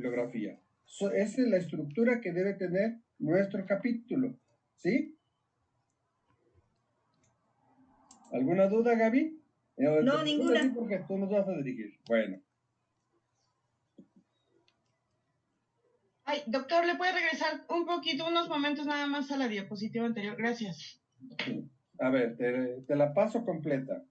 bibliografía. Esa es la estructura que debe tener nuestro capítulo, ¿sí? ¿Alguna duda, Gaby? No, ninguna. Sí, porque tú nos vas a dirigir. Bueno. Ay, doctor, ¿le puede regresar un poquito, unos momentos nada más a la diapositiva anterior? Gracias. A ver, te la paso completa.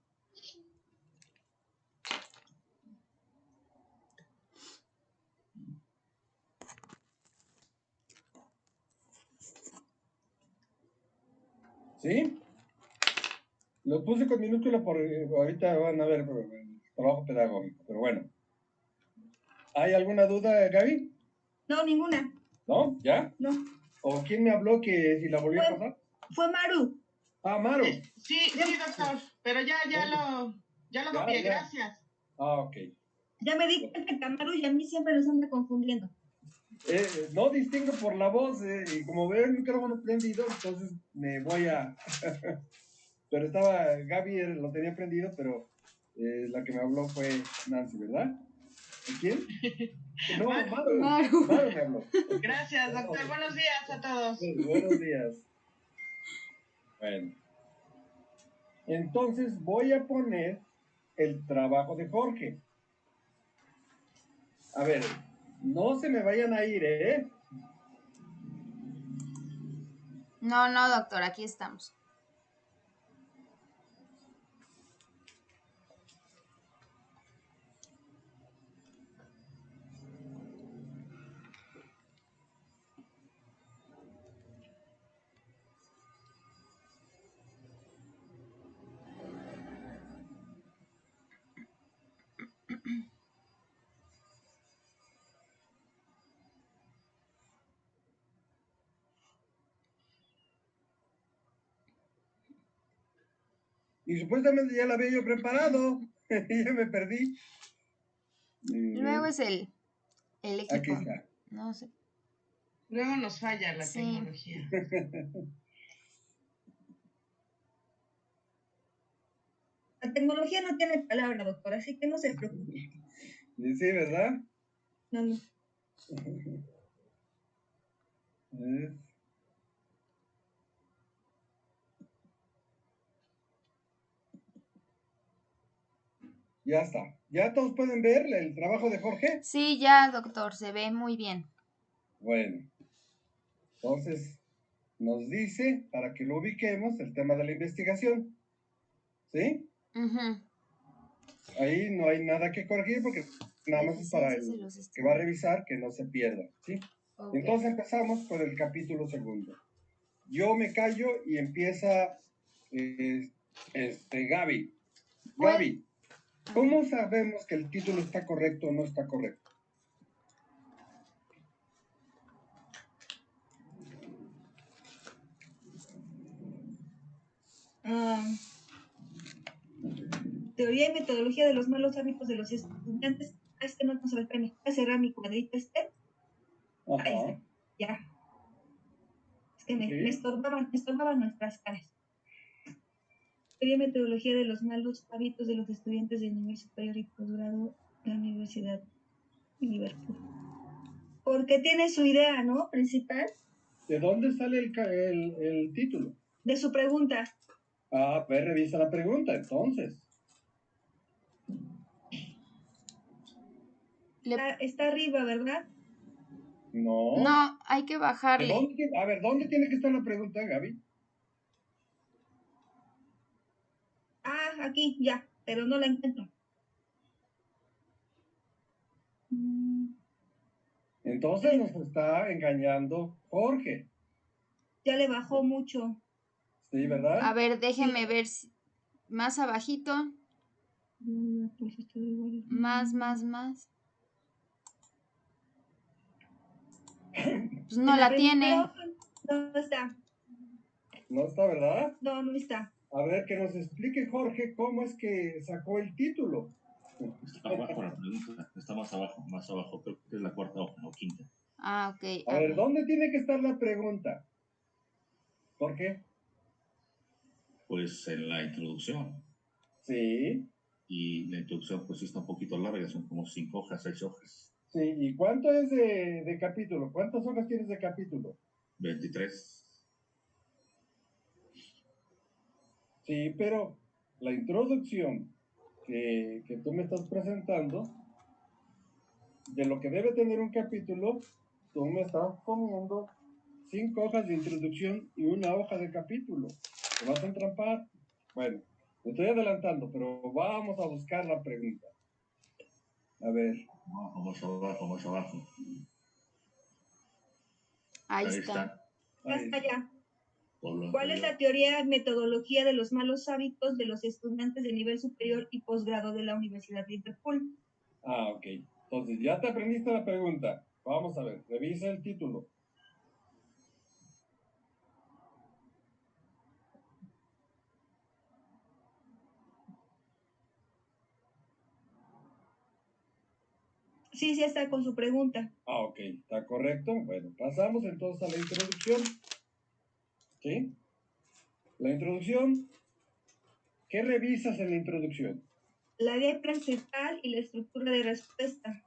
¿Sí? Lo puse con minúscula por ahorita van a ver trabajo pedagógico, pero bueno. ¿Hay alguna duda, Gaby? No, ninguna. ¿No? ¿Ya? No. ¿O quién me habló que si la volví a pasar? Fue Maru. Ah, Maru. Sí, doctor, pero ya lo copié, gracias. Ah, ok. Ya me di cuenta que a Maru y a mí siempre nos anda confundiendo. No distingo por la voz, y como veo el micrófono prendido, entonces me voy a... Pero estaba, Gaby lo tenía prendido, pero la que me habló fue Nancy, ¿verdad? ¿Quién? No, Maru me habló. Gracias, doctor. Buenos días a todos. Buenos días. Bueno. Entonces voy a poner el trabajo de Jorge. A ver, no se me vayan a ir, ¿eh? No, doctor, aquí estamos. Y supuestamente ya la había yo preparado. Ya me perdí. Luego es el equipo. Aquí está. No sé. Luego nos falla la tecnología. La tecnología no tiene palabra, doctor, así que no se preocupe. Sí, ¿verdad? No. Ya está. ¿Ya todos pueden ver el trabajo de Jorge? Sí, ya, doctor, se ve muy bien. Bueno, entonces nos dice, para que lo ubiquemos, el tema de la investigación. ¿Sí? Ahí no hay nada que corregir porque nada más es para el que va a revisar que no se pierda. ¿Sí? Okay. Entonces empezamos con el capítulo segundo. Yo me callo y empieza Gaby. Pues, Gaby, ¿cómo sabemos que el título está correcto o no está correcto? Teoría y metodología de los malos hábitos de los estudiantes. No se ve el premio. Voy a cerrar mi cuadrito Ajá. Ahí está. Ya. Es que me estorbaban nuestras caras. Teoría y metodología de los malos hábitos de los estudiantes de nivel superior y posgrado de la Universidad de Liverpool. Porque tiene su idea, ¿no? Principal. ¿De dónde sale el título? De su pregunta. Ah, pues revisa la pregunta, entonces. Está arriba, ¿verdad? No, hay que bajarle. ¿Dónde tiene que estar la pregunta, Gaby? Ah, aquí, ya, pero no la encuentro. Entonces nos está engañando Jorge. Ya le bajó mucho. Sí, ¿verdad? A ver, déjeme ver más abajito. Pues más. Pues no la tiene. No está. No está, ¿verdad? No está. A ver, que nos explique Jorge cómo es que sacó el título. Está abajo la pregunta, está más abajo, creo que es la cuarta hoja o quinta. Ah, ok. A ver, ¿dónde tiene que estar la pregunta? ¿Por qué? Pues en la introducción. Sí. Y la introducción pues sí está un poquito larga, son como 5 hojas, 6 hojas. Sí, ¿y cuánto es de capítulo? ¿Cuántas hojas tienes de capítulo? 23. Sí, pero la introducción que tú me estás presentando, de lo que debe tener un capítulo, tú me estás poniendo 5 hojas de introducción y una hoja de capítulo. ¿Te vas a entrampar? Bueno, me estoy adelantando, pero vamos a buscar la pregunta. A ver. Vamos abajo, más abajo. Ahí Ahí está. está. Ya Ahí está está. ya. Por lo ¿Cuál es anterior. la teoría metodología de los malos hábitos de los estudiantes de nivel superior y posgrado de la Universidad de Liverpool? Ah, ok. Entonces, ya te aprendiste la pregunta. Vamos a ver, revisa el título. Sí, sí está con su pregunta. Ah, ok, está correcto. Bueno, pasamos entonces a la introducción. ¿Sí? La introducción, ¿qué revisas en la introducción? La idea principal y la estructura de respuesta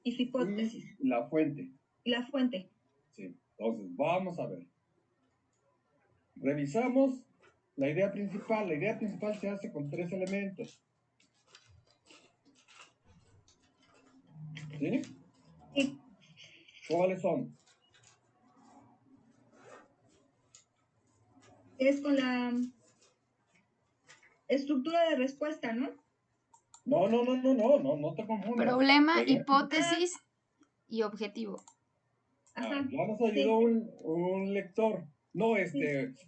y su hipótesis Y la fuente. y la fuente. Sí. Entonces, vamos a ver. Revisamos la idea principal. La idea principal se hace con 3 elementos. ¿Sí? Sí, ¿Cuáles son? es con la estructura de respuesta, ¿no? No te confundas. Problema, La idea principal. hipótesis y objetivo. Ajá. Ya nos ayudó Sí, un lector. No, sí.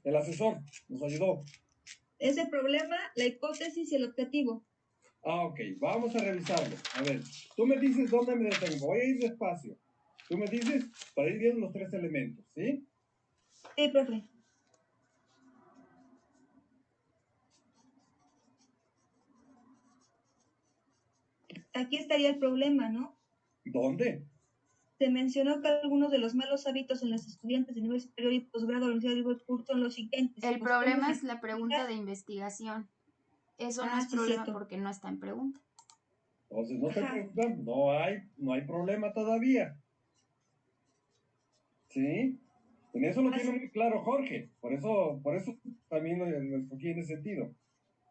el asesor nos ayudó. Es el problema, la hipótesis y el objetivo. Ah, ok, vamos a revisarlo. A ver, tú me dices dónde me detengo. Voy a ir despacio. Tú me dices para ir viendo los 3 elementos, ¿sí? Sí, profe. Aquí estaría el problema, ¿no? ¿Dónde? Se mencionó que algunos de los malos hábitos en los estudiantes de nivel superior y posgrado de la Universidad de Liverpool son los siguientes. El Los problema temas es la pregunta de investigación. Eso no Ah, es sí, problema cierto. porque no está en pregunta. Entonces no te Ajá. preocupes, no hay problema todavía. ¿Sí? En eso lo tiene muy claro Jorge. Por eso también lo escogí en ese sentido.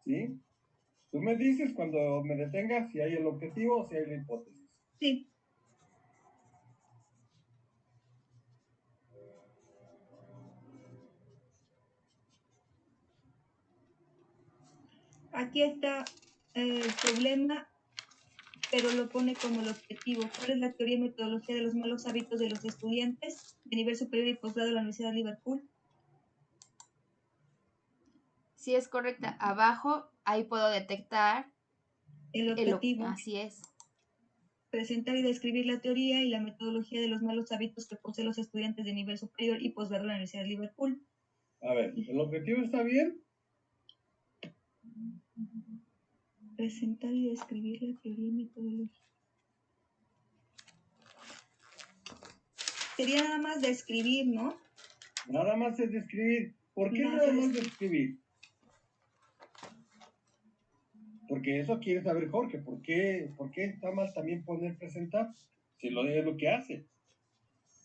¿Sí? Tú me dices cuando me detengas si hay el objetivo o si hay la hipótesis. Sí. Aquí está el problema, pero lo pone como el objetivo. ¿Cuál es la teoría y metodología de los malos hábitos de los estudiantes de nivel superior y posgrado de la Universidad de Liverpool? Si es correcta, abajo ahí puedo detectar El objetivo. así es. Presentar y describir la teoría y la metodología de los malos hábitos que poseen los estudiantes de nivel superior y posgrado de la Universidad de Liverpool. A ver, ¿el objetivo está bien? Presentar y describir la teoría y metodología. Sería nada más describir, ¿no? Nada más es describir. ¿Por qué Nada nada más más describir? Porque eso quiere saber Jorge. ¿Por qué está mal también poner presentar? Si lo es lo que hace.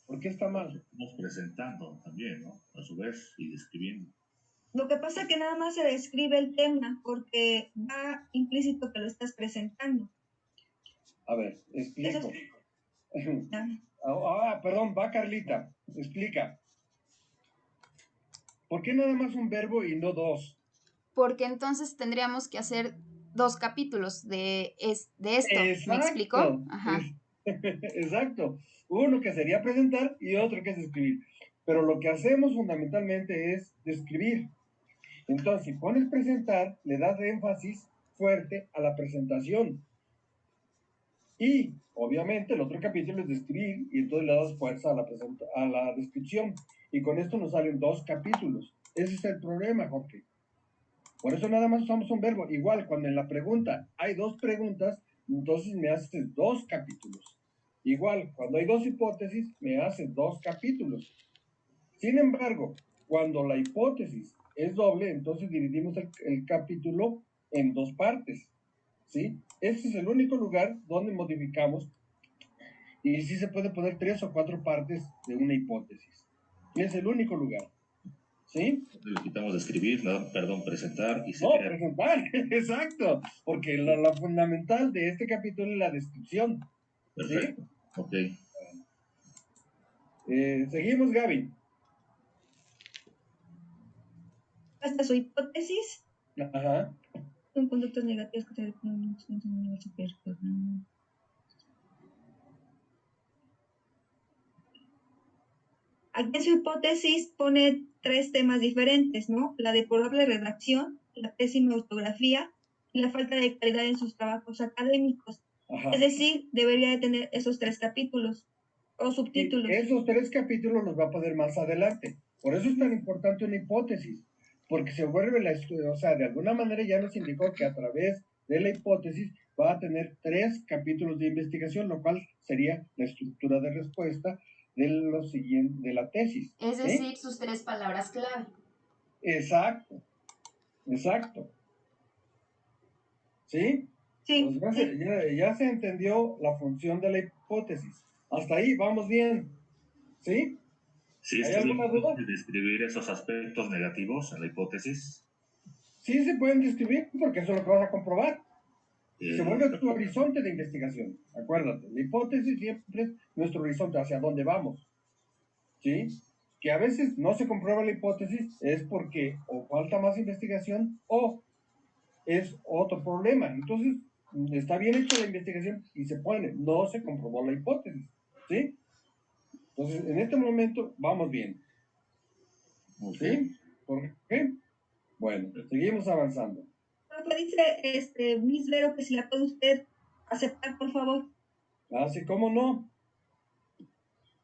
¿Por qué está mal? Estamos presentando también, ¿no? A su vez y describiendo. Lo que pasa es que nada más se describe el tema porque va implícito que lo estás presentando. A ver, explico. Ah, Perdón, va Carlita. Explica. ¿Por qué nada más un verbo y no 2? Porque entonces tendríamos que hacer 2 capítulos de esto. ¿Me explicó? Exacto. Ajá. Exacto. Uno que sería presentar y otro que es escribir. Pero lo que hacemos fundamentalmente es describir. Entonces, si pones presentar, le das énfasis fuerte a la presentación. Y, obviamente, el otro capítulo es describir y entonces le das fuerza a la descripción. Y con esto nos salen 2 capítulos. Ese es el problema, Jorge. Por eso nada más usamos un verbo. Igual, cuando en la pregunta hay 2 preguntas, entonces me haces 2 capítulos. Igual, cuando hay 2 hipótesis, me haces 2 capítulos. Sin embargo, cuando la hipótesis es doble, entonces dividimos el capítulo en 2 partes. ¿Sí? Este es el único lugar donde modificamos Y sí se puede poner 3 o 4 partes de una hipótesis. Y es el único lugar. ¿Sí? Le quitamos escribir, perdón, presentar y se No, crea. presentar, exacto. Porque la fundamental de este capítulo es la descripción. Perfecto. ¿Sí? Ok. Seguimos, Gaby. Hasta su hipótesis. Ajá. Son conductas negativas que se en un nivel superior. Aquí en su hipótesis pone 3 temas diferentes, ¿no? La deplorable redacción, la pésima ortografía y la falta de calidad en sus trabajos académicos. Ajá. Es decir, debería de tener esos 3 capítulos o Y subtítulos. esos 3 capítulos los va a poner más adelante. Por eso es tan importante una hipótesis, porque se vuelve o sea, de alguna manera ya nos indicó que a través de la hipótesis va a tener 3 capítulos de investigación, lo cual sería la estructura de respuesta de lo siguiente, de la tesis. Es decir, sus 3 palabras clave. Exacto, exacto. ¿Sí? Sí, Pues ya se entendió la función de la hipótesis. Hasta ahí, vamos bien. ¿Sí? Sí, ¿Hay está bien alguna duda? describir esos aspectos negativos en la hipótesis. Sí se pueden describir porque eso es lo que vas a comprobar. Se vuelve tu Perfecto. horizonte de investigación. Acuérdate, la hipótesis siempre es nuestro horizonte, hacia dónde vamos. ¿Sí? Que a veces no se comprueba la hipótesis es porque o falta más investigación o es otro problema. Entonces, está bien hecha la investigación y se pone, no se comprobó la hipótesis. ¿Sí? Entonces, en este momento vamos bien. Ok. ¿Sí? ¿Por qué? Bueno, seguimos avanzando. lo que dice Miss Vero, que si la puede usted aceptar, por favor. Así como no.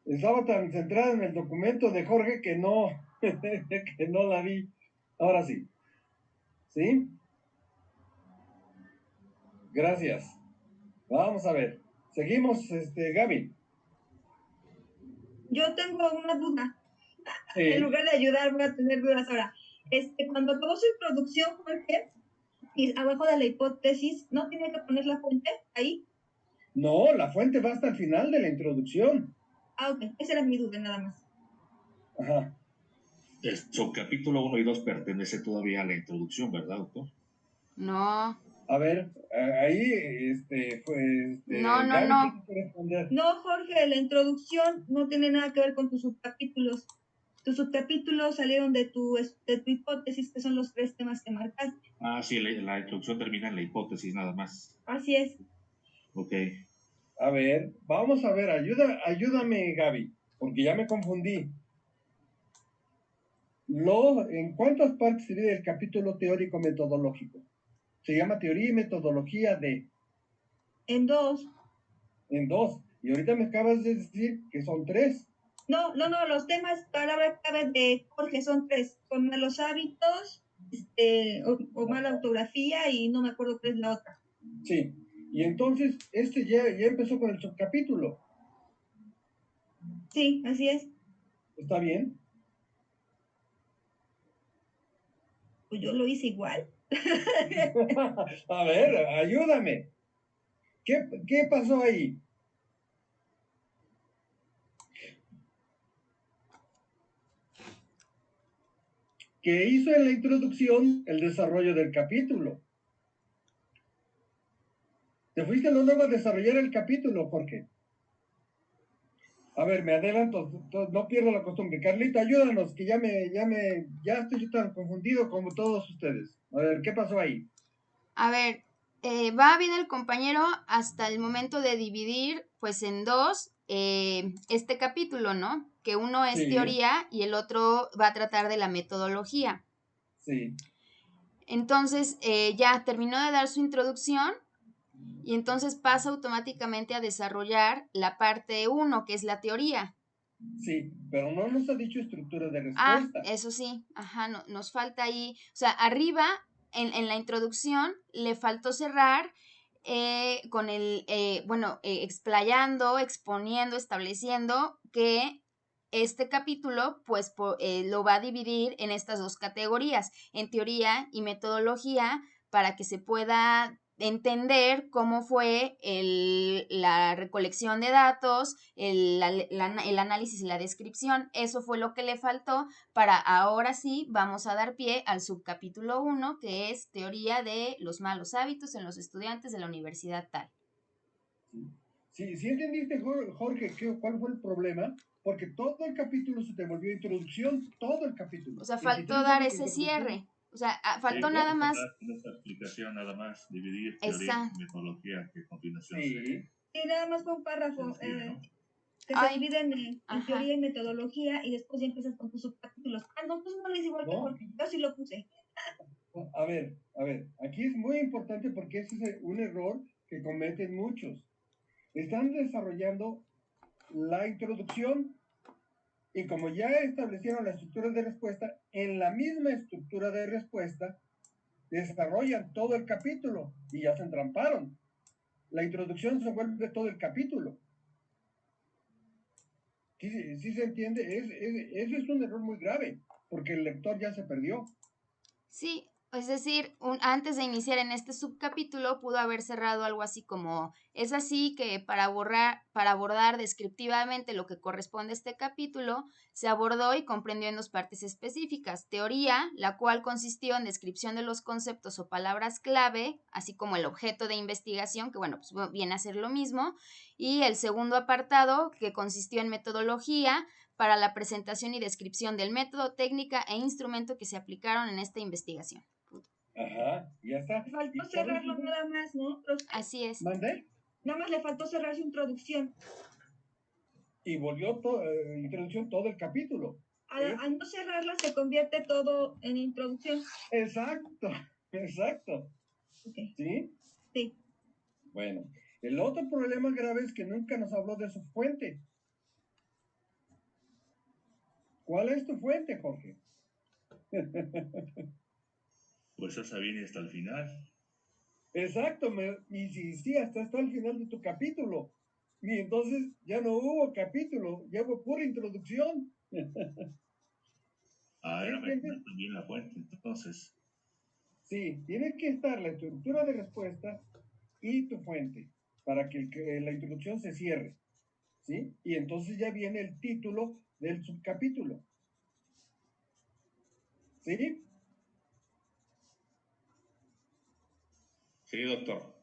Estaba tan centrada en el documento de Jorge que no, que no la vi. Ahora sí. ¿Sí? Gracias. Vamos a ver. Seguimos, Gaby. Yo tengo una duda. En Sí. lugar de ayudar, voy a tener dudas ahora. Cuando acabó su introducción, Jorge, y abajo de la hipótesis, ¿no tiene que poner la fuente ahí? No, la fuente va hasta el final de la introducción. Ah, ok. Esa era mi duda, nada más. Ajá. El subcapítulo 1 y 2 pertenece todavía a la introducción, ¿verdad, doctor? No, A ver, ahí, no, no, Gaby no. tiene que responder. No, Jorge, la introducción no tiene nada que ver con tus subcapítulos. Tus subcapítulos salieron de tu hipótesis, que son los 3 temas que marcaste. Ah, sí, la introducción termina en la hipótesis nada más. Así es. Ok. A ver, vamos a ver, ayúdame, Gaby, porque ya me confundí. ¿En cuántas partes se divide el capítulo teórico metodológico? Se llama teoría y metodología En 2. en 2. Y ahorita me acabas de decir que son 3. No, los temas, palabra clave de Jorge son 3. Son malos hábitos, o mala ortografía, y no me acuerdo qué es la otra. Sí. Y entonces, ya empezó con el subcapítulo. Sí, así es. ¿Está bien? Pues yo lo hice igual. A ver, ayúdame. ¿Qué pasó ahí? Que hizo en la introducción el desarrollo del capítulo. Te fuiste luego a desarrollar el capítulo, Jorge. A ver, me adelanto, no pierdo la costumbre. Carlita, ayúdanos, que ya estoy yo tan confundido como todos ustedes. A ver, ¿qué pasó ahí? A ver, va bien el compañero hasta el momento de dividir, pues, en 2 este capítulo, ¿no? Que uno es Sí, teoría y el otro va a tratar de la metodología. sí. Entonces, ya terminó de dar su introducción y entonces pasa automáticamente a desarrollar la parte 1, que es la teoría. Sí, pero no nos ha dicho estructura de Ah, respuesta. eso sí, ajá, nos falta ahí, o sea, arriba en la introducción le faltó cerrar con explayando, exponiendo, estableciendo que este capítulo, pues, lo va a dividir en estas 2 categorías, en teoría y metodología, para que se pueda entender cómo fue la recolección de datos, el análisis y la descripción. Eso fue lo que le faltó para ahora sí vamos a dar pie al subcapítulo 1, que es teoría de los malos hábitos en los estudiantes de la universidad tal. Sí entendiste, Jorge, cuál fue el problema, porque todo el capítulo se te volvió introducción, todo el capítulo. O sea, faltó dar ese cierre. O sea, faltó Sí, nada más. esta explicación nada más, dividir teoría, metodología, que a continuación Sí. Sí, nada más fue un párrafo se define, ¿no? que se divide en teoría y metodología y después ya empiezas con tus subcapítulos. Ah, no, pues no le hice igual que Jorge, yo sí lo puse. A ver, aquí es muy importante porque ese es un error que cometen muchos. Están desarrollando la introducción y como ya establecieron la estructura de respuesta, en la misma estructura de respuesta desarrollan todo el capítulo y ya se entramparon. La introducción se vuelve todo el capítulo. Sí se entiende, ese es un error muy grave, porque el lector ya se perdió. Sí, es decir, antes de iniciar en este subcapítulo pudo haber cerrado algo así como, es así que para abordar descriptivamente lo que corresponde a este capítulo, se abordó y comprendió en dos partes específicas. Teoría, la cual consistió en descripción de los conceptos o palabras clave, así como el objeto de investigación, que bueno, pues viene a ser lo mismo, y el segundo apartado, que consistió en metodología, para la presentación y descripción del método, técnica e instrumento que se aplicaron en esta investigación. Ajá, ya está. Le faltó cerrarlo nada más, ¿no? Así es. ¿Mandé? Nada más le faltó cerrar su introducción. Y volvió introducción todo el capítulo. Al no cerrarla se convierte todo en introducción. Exacto. Okay. ¿Sí? Sí. Bueno, el otro problema grave es que nunca nos habló de su fuente. ¿Cuál es tu fuente, Jorge? Pues esa viene hasta el final. Exacto, y sí, hasta el final de tu capítulo. Y entonces ya no hubo capítulo, ya hubo pura introducción. Era mencionar también la fuente, entonces. Sí, tiene que estar la estructura de respuesta y tu fuente para que la introducción se cierre. ¿Sí? Y entonces ya viene el título del subcapítulo. ¿Sí? Sí, doctor.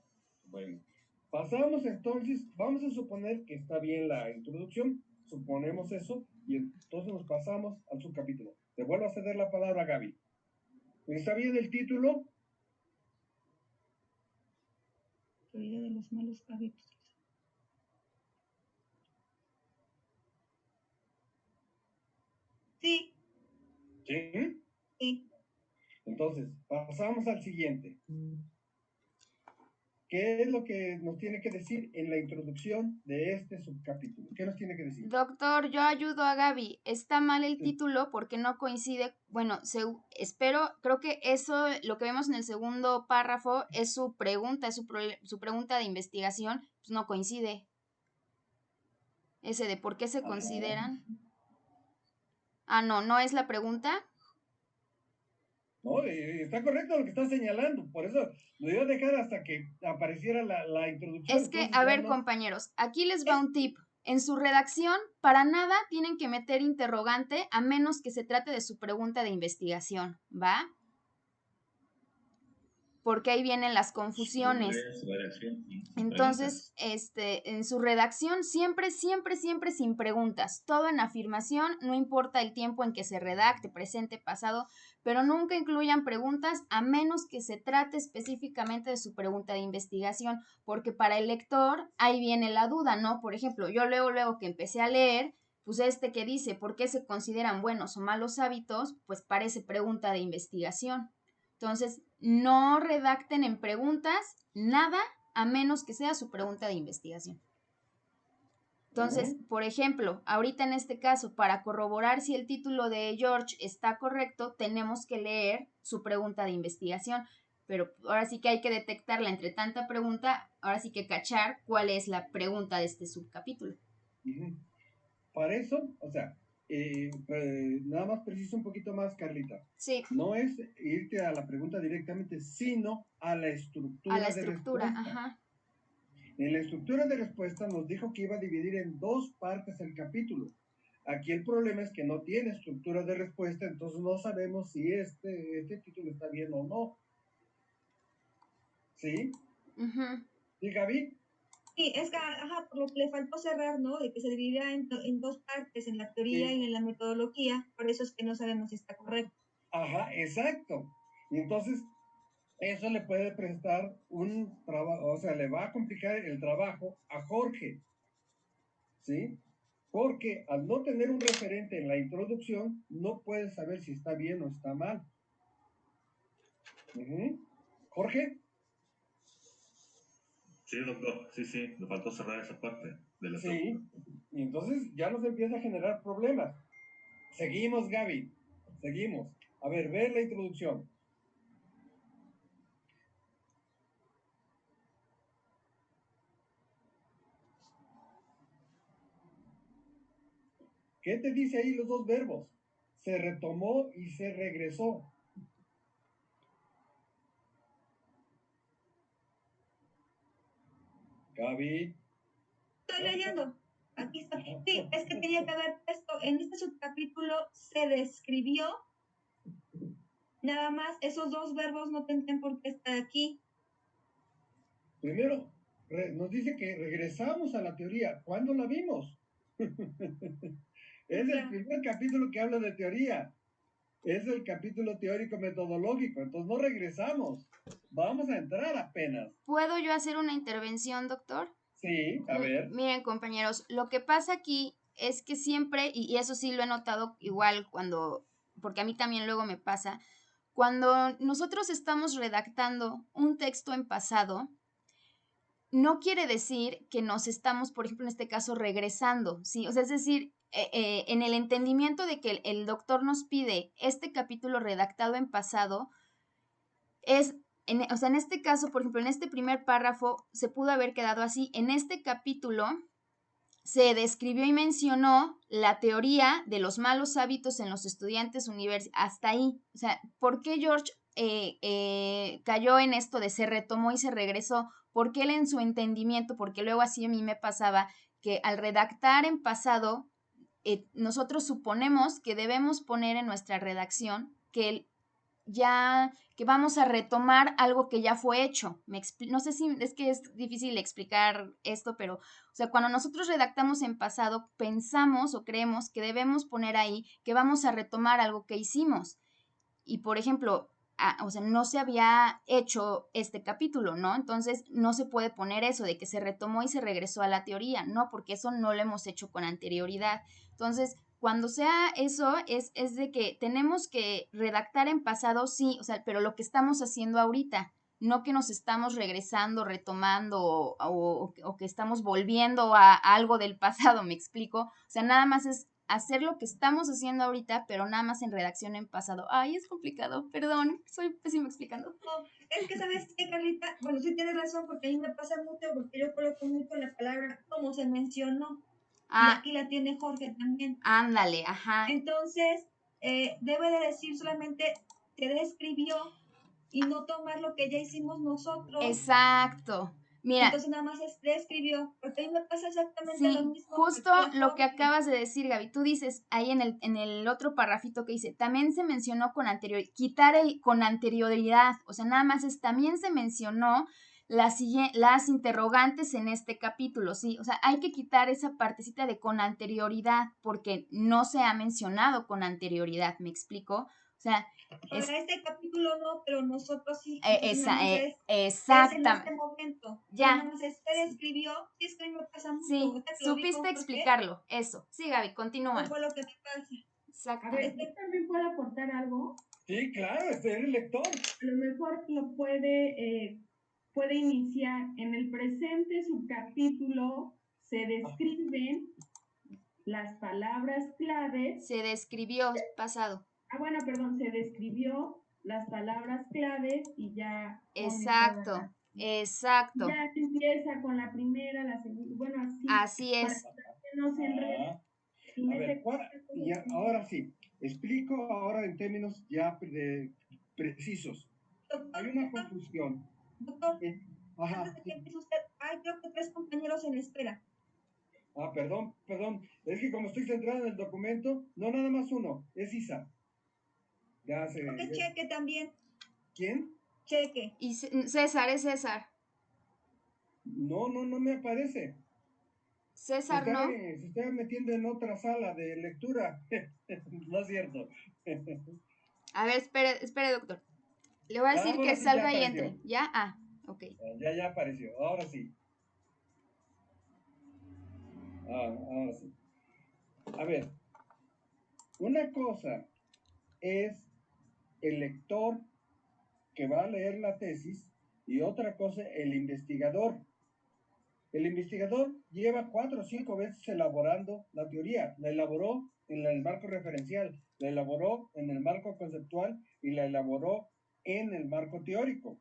Bueno, pasamos entonces, vamos a suponer que está bien la introducción, suponemos eso, y entonces nos pasamos al subcapítulo. Te vuelvo a ceder la palabra a Gaby. ¿Está bien el título? Teoría de los malos hábitos. Sí. ¿Sí? Sí. Entonces, pasamos al siguiente. ¿Qué es lo que nos tiene que decir en la introducción de este subcapítulo? ¿Qué nos tiene que decir? Doctor, yo ayudo a Gaby. Está mal el título porque no coincide. Bueno, creo que eso, lo que vemos en el segundo párrafo, es su pregunta, su pregunta de investigación, pues no coincide. Ese de por qué se consideran. Ah, no es la pregunta. No, está correcto lo que está señalando, por eso lo iba a dejar hasta que apareciera la introducción. Es que, a ver, compañeros, aquí les va un tip. En su redacción, para nada tienen que meter interrogante a menos que se trate de su pregunta de investigación, ¿va? Porque ahí vienen las confusiones. Entonces, en su redacción siempre sin preguntas, todo en afirmación, no importa el tiempo en que se redacte, presente, pasado, pero nunca incluyan preguntas a menos que se trate específicamente de su pregunta de investigación, porque para el lector ahí viene la duda, ¿no? Por ejemplo, yo luego que empecé a leer, pues que dice, ¿por qué se consideran buenos o malos hábitos? Pues parece pregunta de investigación. Entonces, no redacten en preguntas nada a menos que sea su pregunta de investigación. Entonces, por ejemplo, ahorita en este caso, para corroborar si el título de George está correcto, tenemos que leer su pregunta de investigación. Pero ahora sí que hay que detectarla entre tanta pregunta, ahora sí que cachar cuál es la pregunta de este subcapítulo. Para eso, o sea, nada más preciso un poquito más, Carlita. Sí. No es irte a la pregunta directamente, sino a la estructura, de respuesta. Ajá. En la estructura de respuesta nos dijo que iba a dividir en 2 partes el capítulo. Aquí el problema es que no tiene estructura de respuesta, entonces no sabemos si este título está bien o no. ¿Sí? ¿Sí, Gaby? Sí, es que, por lo que le faltó cerrar, ¿no? De que se dividía en 2 partes, en la teoría y en la metodología, por eso es que no sabemos si está correcto. Ajá, exacto. Y entonces, eso le puede prestar un trabajo, o sea, le va a complicar el trabajo a Jorge, ¿sí? Porque al no tener un referente en la introducción, no puede saber si está bien o está mal. ¿Jorge? Sí, doctor, sí, me faltó cerrar esa parte de la Sí, y entonces ya nos empieza a generar problemas. Seguimos, Gaby, seguimos. A ver, ve la introducción. ¿Qué te dice ahí los 2 verbos? Se retomó y se regresó. Gaby. Estoy leyendo. Aquí está. Sí, es que tenía que haber puesto, en este subcapítulo se describió, nada más, esos 2 verbos no tendrían por qué estar aquí. Primero, nos dice que regresamos a la teoría. ¿Cuándo la vimos? Es el primer capítulo que habla de teoría. Es el capítulo teórico metodológico. Entonces no regresamos. Vamos a entrar apenas. ¿Puedo yo hacer una intervención, doctor? Sí, a ver. Miren, compañeros, lo que pasa aquí es que siempre, y eso sí lo he notado igual porque a mí también luego me pasa, cuando nosotros estamos redactando un texto en pasado, no quiere decir que nos estamos, por ejemplo, en este caso, regresando, ¿sí? O sea, es decir, en el entendimiento de que el doctor nos pide este capítulo redactado en pasado, o sea, en este caso, por ejemplo, en este primer párrafo se pudo haber quedado así. En este capítulo se describió y mencionó la teoría de los malos hábitos en los estudiantes universitarios. Hasta ahí. O sea, ¿por qué George cayó en esto de se retomó y se regresó? Porque él en su entendimiento, porque luego así a mí me pasaba, que al redactar en pasado, nosotros suponemos que debemos poner en nuestra redacción que vamos a retomar algo que ya fue hecho. No sé si es que es difícil explicar esto, pero, o sea, cuando nosotros redactamos en pasado, pensamos o creemos que debemos poner ahí que vamos a retomar algo que hicimos. Y, por ejemplo, o sea, no se había hecho este capítulo, ¿no? Entonces, no se puede poner eso de que se retomó y se regresó a la teoría, ¿no? Porque eso no lo hemos hecho con anterioridad. Entonces, cuando sea eso, es de que tenemos que redactar en pasado, sí, o sea, pero lo que estamos haciendo ahorita, no que nos estamos regresando, retomando o que estamos volviendo a algo del pasado, ¿me explico? O sea, nada más es hacer lo que estamos haciendo ahorita, pero nada más en redacción en pasado. Ay, es complicado, perdón, soy pésima explicando. No, es que sabes qué, Carlita, bueno, sí tienes razón, porque a mí me pasa mucho, porque yo coloco mucho la palabra como se mencionó, y aquí la tiene Jorge también. Ándale, ajá. Entonces, debe de decir solamente se describió y no tomar lo que ya hicimos nosotros. Exacto. Mira, entonces nada más describió, porque a mí me pasa exactamente sí, lo mismo. Justo lo que acabas de decir, Gaby. Tú dices ahí en el otro parrafito que dice, también se mencionó con anterioridad, quitar el con anterioridad, o sea, nada más también se mencionó las interrogantes en este capítulo, ¿sí? O sea, hay que quitar esa partecita de con anterioridad porque no se ha mencionado con anterioridad, ¿me explico? O sea, para este capítulo no, pero nosotros sí. Exactamente. Es en este momento. Ya. Nada más se describió. Sí, es que me pasa mucho. Sí, supiste explicarlo. Eso. Sí, Gaby, continúa. Eso fue lo que me pasa. Exacto. A ver, ¿yo también puedo aportar algo? Sí, claro, eres el lector. A lo mejor lo puede iniciar en el presente subcapítulo. Se describen las palabras claves. Se describió pasado. Bueno, perdón, se describió las palabras claves y ya. Exacto, exacto. Ya empieza con la primera, la segunda, bueno, así. Así es. Para que no se enrede. A ver, Y ahora sí, explico ahora en términos ya precisos. Hay una confusión. Doctor, Ajá, antes de que sí. empiece usted, hay creo que 3 compañeros en espera. Perdón. Es que como estoy centrado en el documento, no nada más uno, es Isa. Ya se. Creo que cheque también. ¿Quién? Cheque. Y César, es César. No me aparece. César, ¿no? Se está metiendo en otra sala de lectura. No es cierto. A ver, espere, doctor. Le voy a decir Ahora que sí ya salga y apareció. entre. ¿Ya? Ok. Ya apareció. Ahora sí. Ahora sí. A ver, una cosa es el lector que va a leer la tesis y otra cosa el investigador. El investigador lleva 4 o 5 veces elaborando la teoría. La elaboró en el marco referencial, la elaboró en el marco conceptual y la elaboró en el marco teórico.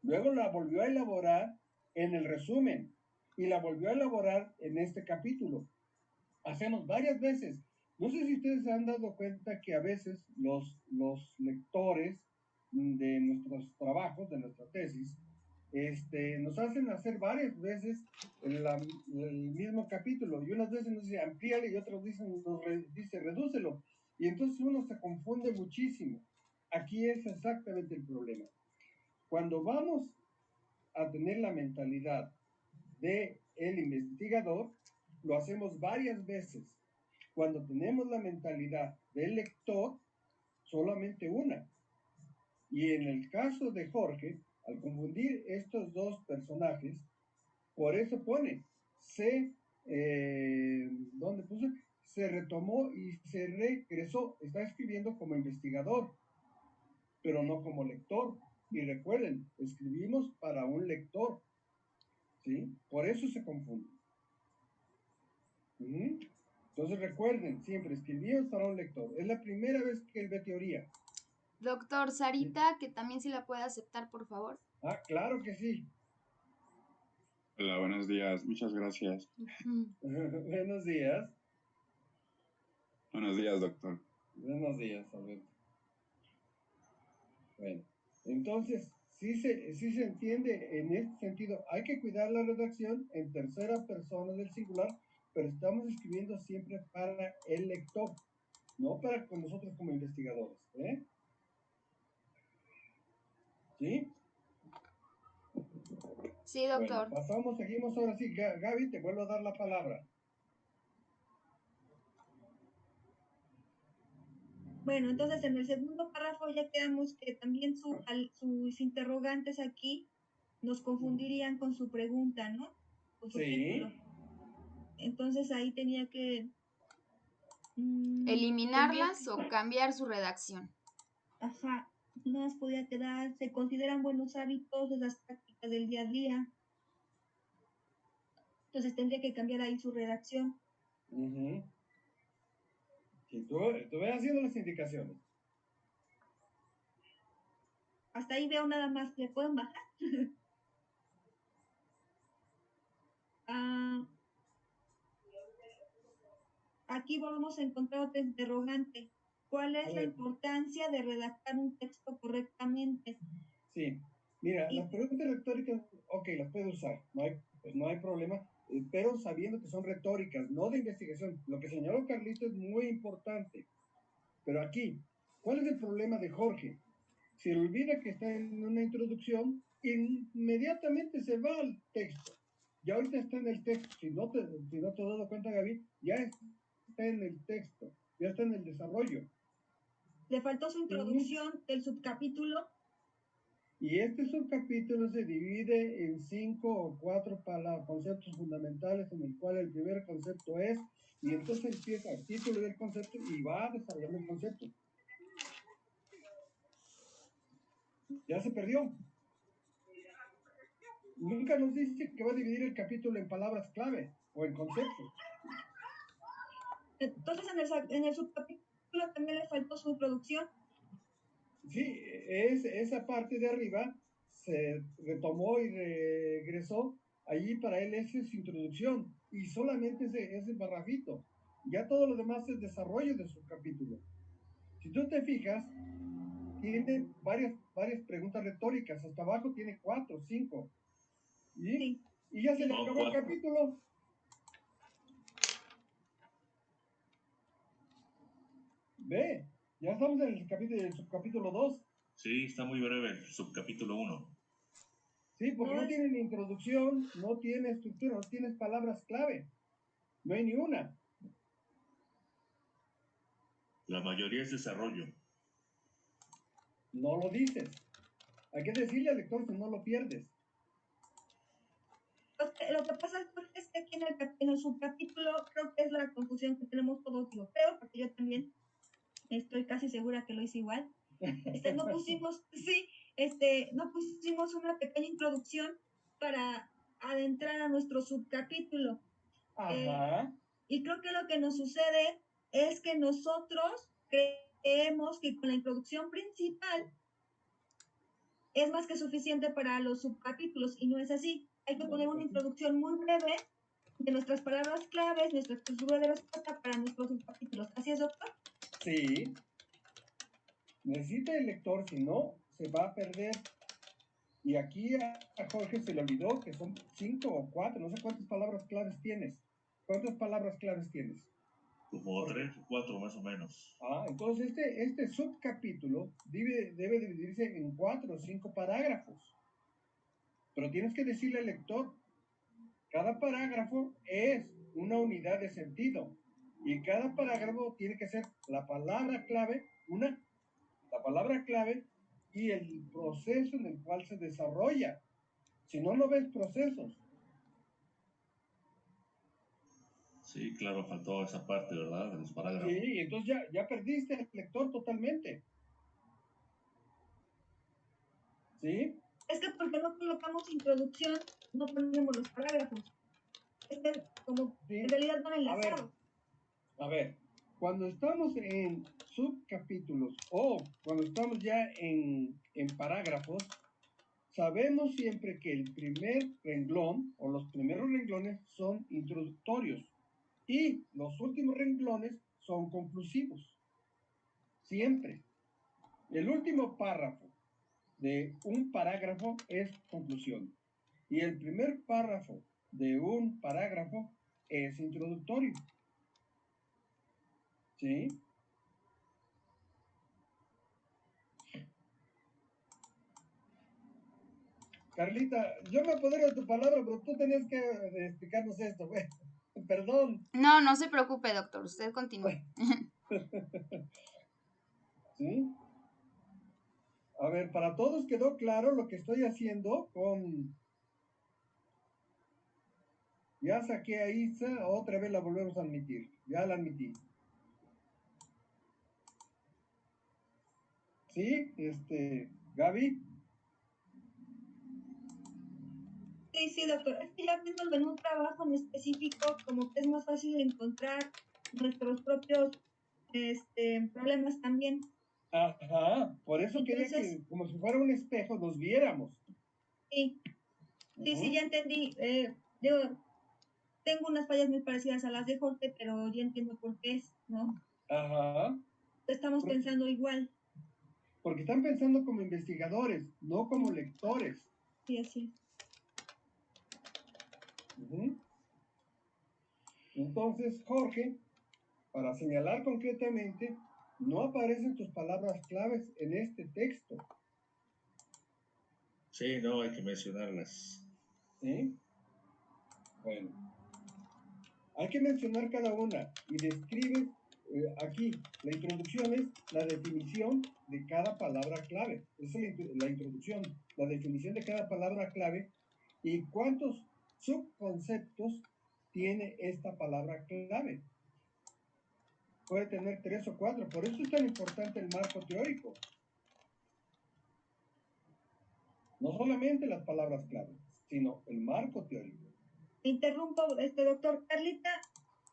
Luego la volvió a elaborar en el resumen y la volvió a elaborar en este capítulo. Hacemos varias veces. No sé si ustedes se han dado cuenta que a veces los lectores de nuestros trabajos, de nuestra tesis, nos hacen hacer varias veces el mismo capítulo y unas veces nos dice amplíale y otras dicen dice redúcelo y entonces uno se confunde muchísimo. Aquí es exactamente el problema. Cuando vamos a tener la mentalidad de el investigador, lo hacemos varias veces. Cuando tenemos la mentalidad del lector, solamente una. Y en el caso de Jorge, al confundir estos dos personajes, por eso pone, ¿dónde puse? Se retomó y se regresó. Está escribiendo como investigador, pero no como lector. Y recuerden, escribimos para un lector, ¿sí? Por eso se confunde. Entonces recuerden, siempre escribimos para un lector. Es la primera vez que él ve teoría. Doctor Sarita, que también sí la puede aceptar, por favor. Claro que sí. Hola, buenos días. Muchas gracias. Buenos días. Buenos días, doctor. Buenos días, Alberto. Bueno, entonces, sí se entiende en este sentido. Hay que cuidar la redacción en tercera persona del singular, pero estamos escribiendo siempre para el lector, no para con nosotros como investigadores. ¿Sí? Sí, doctor. Bueno, seguimos ahora sí. Gaby, te vuelvo a dar la palabra. Bueno, entonces en el segundo párrafo ya quedamos que también sus interrogantes aquí nos confundirían con su pregunta, ¿no? Con su título. Entonces ahí tenía que eliminarlas o cambiar su redacción. Ajá, no nos podía quedar, se consideran buenos hábitos de las prácticas del día a día. Entonces tendría que cambiar ahí su redacción. Sí, tú ves haciendo las indicaciones. Hasta ahí veo nada más, ¿le pueden bajar? Aquí volvemos a encontrar otra interrogante. ¿Cuál es la importancia de redactar un texto correctamente? Sí, mira, las preguntas retóricas, ok, las puedo usar, no hay problema, pero sabiendo que son retóricas, no de investigación. Lo que señaló Carlito es muy importante. Pero aquí, ¿cuál es el problema de Jorge? Se le olvida que está en una introducción, inmediatamente se va al texto. Ya ahorita está en el texto. Si no te has dado cuenta, Gaby, ya está en el texto, ya está en el desarrollo. Le faltó su introducción del subcapítulo. Y este subcapítulo se divide en 5 o 4 conceptos fundamentales, en el cual el primer concepto es, y entonces empieza el título del concepto y va desarrollando el concepto. Ya se perdió. Nunca nos dice que va a dividir el capítulo en palabras clave o en conceptos. Entonces en el subcapítulo también le faltó su introducción. Sí, esa parte de arriba se retomó y regresó. Allí para él esa es su introducción y solamente ese barrafito. Ya todo lo demás es desarrollo de subcapítulo. Si tú te fijas, tiene varias preguntas retóricas. Hasta abajo tiene 4, 5. Sí. Y ya se le acabó el capítulo. Ve, ya estamos en el subcapítulo 2. Sí, está muy breve el subcapítulo 1. Sí, porque no tiene ni introducción, no tiene estructura, no tienes palabras clave. No hay ni una. La mayoría es desarrollo. No lo dices. Hay que decirle al lector si no lo pierdes. Lo que pasa es que aquí en el subcapítulo creo que es la confusión que tenemos todos, yo creo, porque yo también estoy casi segura que lo hice igual. No pusimos, no pusimos una pequeña introducción para adentrar a nuestro subcapítulo. Ajá. Y creo que lo que nos sucede es que nosotros creemos que con la introducción principal es más que suficiente para los subcapítulos y no es así. Hay que poner una introducción muy breve de nuestras palabras claves, nuestra estructura de respuesta para nuestros subcapítulos. ¿Así es, doctor? Sí. Necesita el lector, si no, se va a perder. Y aquí a Jorge se le olvidó que son 5 o 4, no sé cuántas palabras claves tienes. ¿Cuántas palabras claves tienes? Como 3 o 4 más o menos. Entonces este subcapítulo debe dividirse en 4 o 5 parágrafos. Pero tienes que decirle al lector, cada parágrafo es una unidad de sentido. Y cada parágrafo tiene que ser la palabra clave, la palabra clave y el proceso en el cual se desarrolla. Si no, no ves procesos. Sí, claro, faltó esa parte, ¿verdad? De los parágrafos. Sí, entonces ya perdiste al lector totalmente. ¿Sí? Es que porque no colocamos introducción, no ponemos los parágrafos. Como sí. En realidad van enlazados. A ver, cuando estamos en subcapítulos o cuando estamos ya en parágrafos, sabemos siempre que el primer renglón o los primeros renglones son introductorios y los últimos renglones son conclusivos. Siempre. El último párrafo de un parágrafo es conclusión y el primer párrafo de un parágrafo es introductorio. ¿Sí? Carlita, yo me apodero de tu palabra, pero tú tenías que explicarnos esto, güey. Perdón. No, no se preocupe, doctor. Usted continúe. ¿Sí? A ver, para todos quedó claro lo que estoy haciendo con... Ya saqué a Isa, otra vez la volvemos a admitir. Ya la admití. ¿Sí? Gaby. Sí, doctor. Es que ya tengo el menú trabajo en específico, como que es más fácil encontrar nuestros propios problemas también. Ajá, por eso quería que, como si fuera un espejo, nos viéramos. Sí, sí, ya entendí. Yo tengo unas fallas muy parecidas a las de Jorge, pero ya entiendo por qué es, ¿no? Ajá. Estamos pensando igual. Porque están pensando como investigadores, no como lectores. Sí, así. Entonces, Jorge, para señalar concretamente, no aparecen tus palabras claves en este texto. Sí, no, hay que mencionarlas. ¿Sí? Bueno, hay que mencionar cada una y describe aquí, la introducción es la definición de cada palabra clave. Esa es la introducción, la definición de cada palabra clave y cuántos subconceptos tiene esta palabra clave. Puede tener 3 o 4, por eso es tan importante el marco teórico. No solamente las palabras clave, sino el marco teórico. Interrumpo, doctor. Carlita,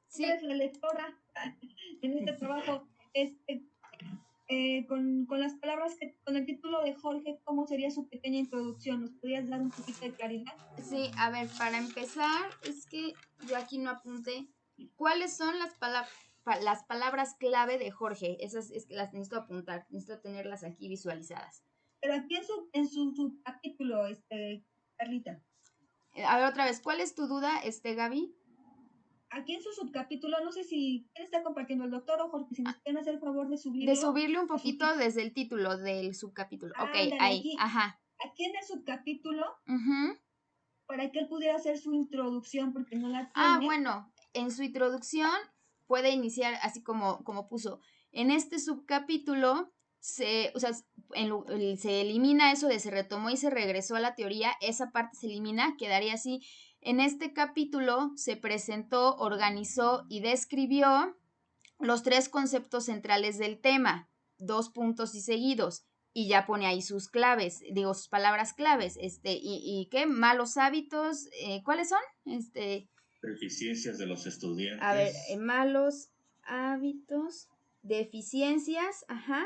sí. Eres la lectora en este trabajo. Con las palabras, con el título de Jorge, ¿cómo sería su pequeña introducción? ¿Nos podrías dar un poquito de claridad? Sí, a ver, para empezar, es que yo aquí no apunté. ¿cuáles son las palabras clave de Jorge? Esas es que las necesito apuntar, necesito tenerlas aquí visualizadas. Pero aquí en su subcapítulo, Carlita. A ver, otra vez, ¿cuál es tu duda, Gaby? Aquí en su subcapítulo, no sé si quién está compartiendo, el doctor o Jorge, si nos quieren hacer el favor de subirlo. De subirle un poquito desde el título del subcapítulo. Ok, Ándale, ahí, aquí, ajá. aquí en el subcapítulo, Ujú. para que él pudiera hacer su introducción, porque no la tiene. Ah, bueno, en su introducción puede iniciar así como puso. En este subcapítulo se elimina eso de se retomó y se regresó a la teoría, esa parte se elimina, quedaría así. En este capítulo se presentó, organizó y describió los 3 conceptos centrales del tema, 2 puntos y seguidos, y ya pone ahí sus claves, digo, sus palabras claves, y ¿qué? Malos hábitos, ¿cuáles son? Deficiencias de los estudiantes. A ver, malos hábitos, deficiencias, ajá.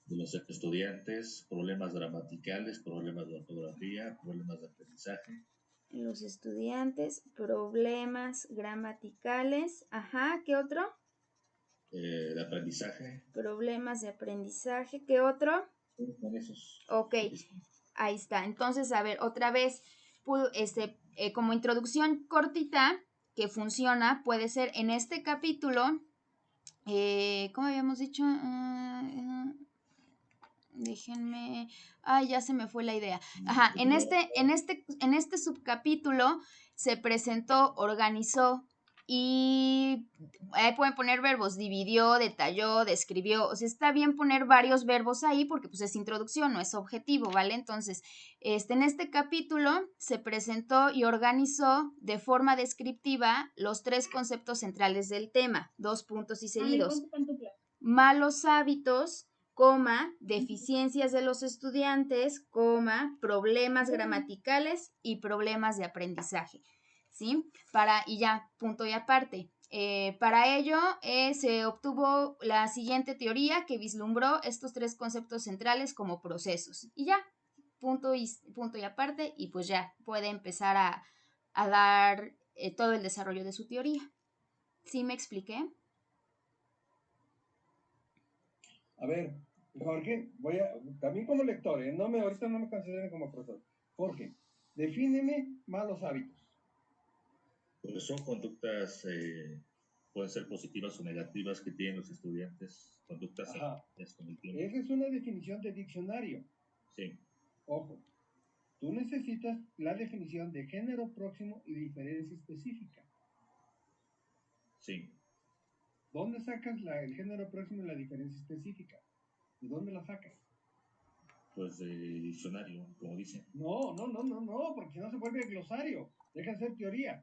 De los estudiantes, problemas gramaticales, problemas de ortografía, problemas de aprendizaje. Los estudiantes, problemas gramaticales, ajá, ¿qué otro? De aprendizaje. Problemas de aprendizaje, ¿qué otro? Con esos. Ok, ahí está. Entonces, a ver, otra vez, como introducción cortita que funciona, puede ser en este capítulo, ¿cómo habíamos dicho? Déjenme, ya se me fue la idea. Ajá, en este subcapítulo se presentó, organizó y pueden poner verbos, dividió, detalló, describió, o sea, está bien poner varios verbos ahí porque pues es introducción, no es objetivo, ¿vale? Entonces, en este capítulo se presentó y organizó de forma descriptiva los 3 conceptos centrales del tema, 2 puntos y seguidos. Malos hábitos, deficiencias de los estudiantes, problemas gramaticales y problemas de aprendizaje, ¿sí? Y ya, punto y aparte. Para ello se obtuvo la siguiente teoría que vislumbró estos 3 conceptos centrales como procesos. Y ya, punto y aparte, y pues ya puede empezar a dar todo el desarrollo de su teoría. ¿Sí me expliqué? A ver, Jorge, también como lector, ahorita no me consideren como profesor. Jorge, defíneme malos hábitos. Pues son conductas, pueden ser positivas o negativas que tienen los estudiantes, conductas con el tiempo. Esa es una definición de diccionario. Sí. Ojo, tú necesitas la definición de género próximo y diferencia específica. Sí. ¿Dónde sacas el género próximo y la diferencia específica? ¿De dónde la sacas? Pues de diccionario, como dicen. No, porque si no se vuelve glosario. Deja de ser teoría.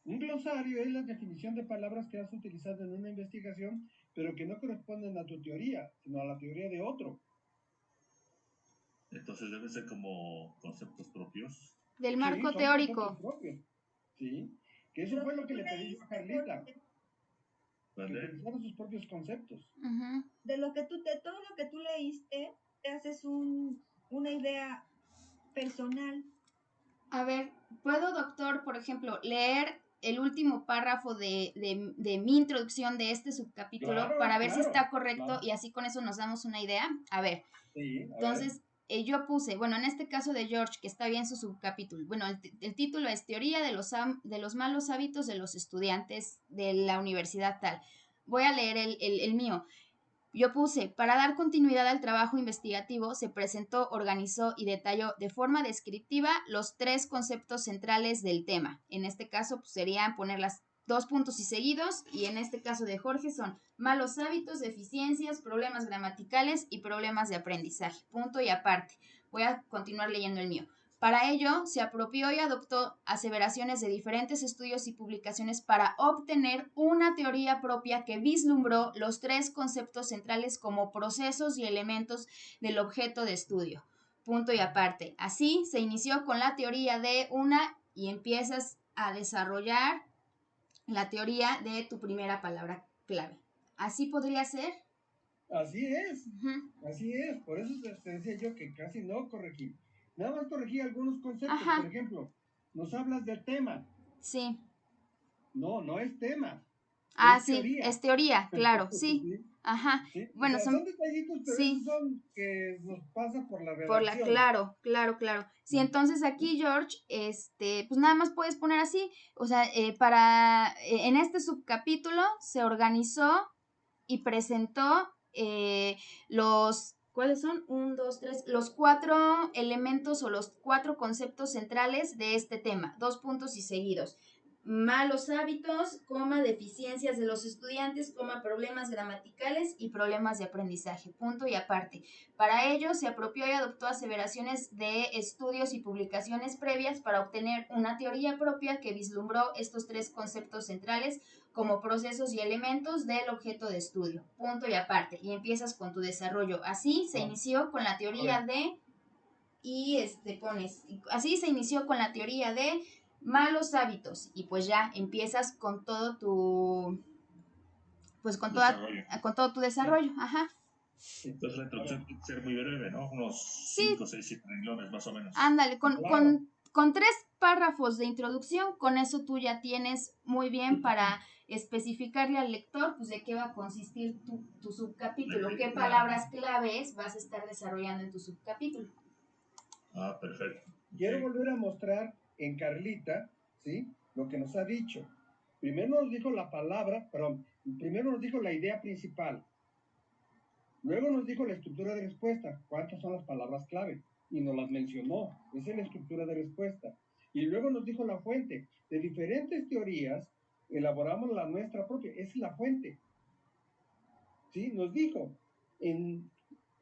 Un glosario es la definición de palabras que has utilizado en una investigación, pero que no corresponden a tu teoría, sino a la teoría de otro. Entonces deben ser como conceptos propios. Del marco teórico. Propios. Sí, que eso fue lo que le pedí a Carlita. Que utilizaron sus propios conceptos. Uh-huh. De todo lo que tú leíste, te haces una idea personal. A ver, ¿puedo, doctor, por ejemplo, leer el último párrafo de mi introducción de este subcapítulo para ver si está correcto y así con eso nos damos una idea? A ver. Sí, entonces, yo puse, bueno, en este caso de George, que está bien su subcapítulo, bueno, el título es Teoría de los malos hábitos de los estudiantes de la universidad tal. Voy a leer el mío. Yo puse, para dar continuidad al trabajo investigativo, se presentó, organizó y detalló de forma descriptiva los 3 conceptos centrales del tema. En este caso, pues, serían poner las 2 puntos y seguidos, y en este caso de Jorge son malos hábitos, deficiencias, problemas gramaticales y problemas de aprendizaje. Punto y aparte. Voy a continuar leyendo el mío. Para ello, se apropió y adoptó aseveraciones de diferentes estudios y publicaciones para obtener una teoría propia que vislumbró los 3 conceptos centrales como procesos y elementos del objeto de estudio. Punto y aparte. Así se inició con la teoría de una y empiezas a desarrollar la teoría de tu primera palabra clave. ¿Así podría ser? Así es. Así es. Por eso te decía yo que casi no corregí. Nada más corregí algunos conceptos. Por ejemplo, nos hablas del tema. Sí. No es tema. Ah, Es sí, teoría. es teoría, claro, sí. Sí, Ajá. sí. O Bueno, sea, son detallitos, pero sí. esos son que nos pasa por la Por la, redacción. claro. Sí, entonces aquí, George, pues nada más puedes poner así, o sea, en este subcapítulo se organizó y presentó ¿cuáles son? 1, 2, 3, los 4 elementos o los 4 conceptos centrales de este tema, 2 puntos y seguidos. Malos hábitos, deficiencias de los estudiantes, problemas gramaticales y problemas de aprendizaje, punto y aparte. Para ello, se apropió y adoptó aseveraciones de estudios y publicaciones previas para obtener una teoría propia que vislumbró estos 3 conceptos centrales como procesos y elementos del objeto de estudio, punto y aparte. Y empiezas con tu desarrollo. Así se inició con la teoría de... así se inició con la teoría de malos hábitos y pues ya empiezas con todo tu con todo tu desarrollo, ajá. Entonces la introducción tiene que ser muy breve, ¿no? Unos 5, 6, 7 renglones más o menos. Ándale, con 3 párrafos de introducción, con eso tú ya tienes muy bien para especificarle al lector pues de qué va a consistir tu subcapítulo, qué palabras claves vas a estar desarrollando en tu subcapítulo. Ah, perfecto. Quiero volver a mostrar en Carlita, ¿sí? Lo que nos ha dicho. Primero nos dijo primero nos dijo la idea principal. Luego nos dijo la estructura de respuesta. ¿Cuántas son las palabras clave? Y nos las mencionó. Esa es la estructura de respuesta. Y luego nos dijo la fuente. De diferentes teorías, elaboramos la nuestra propia. Esa es la fuente. ¿Sí? Nos dijo en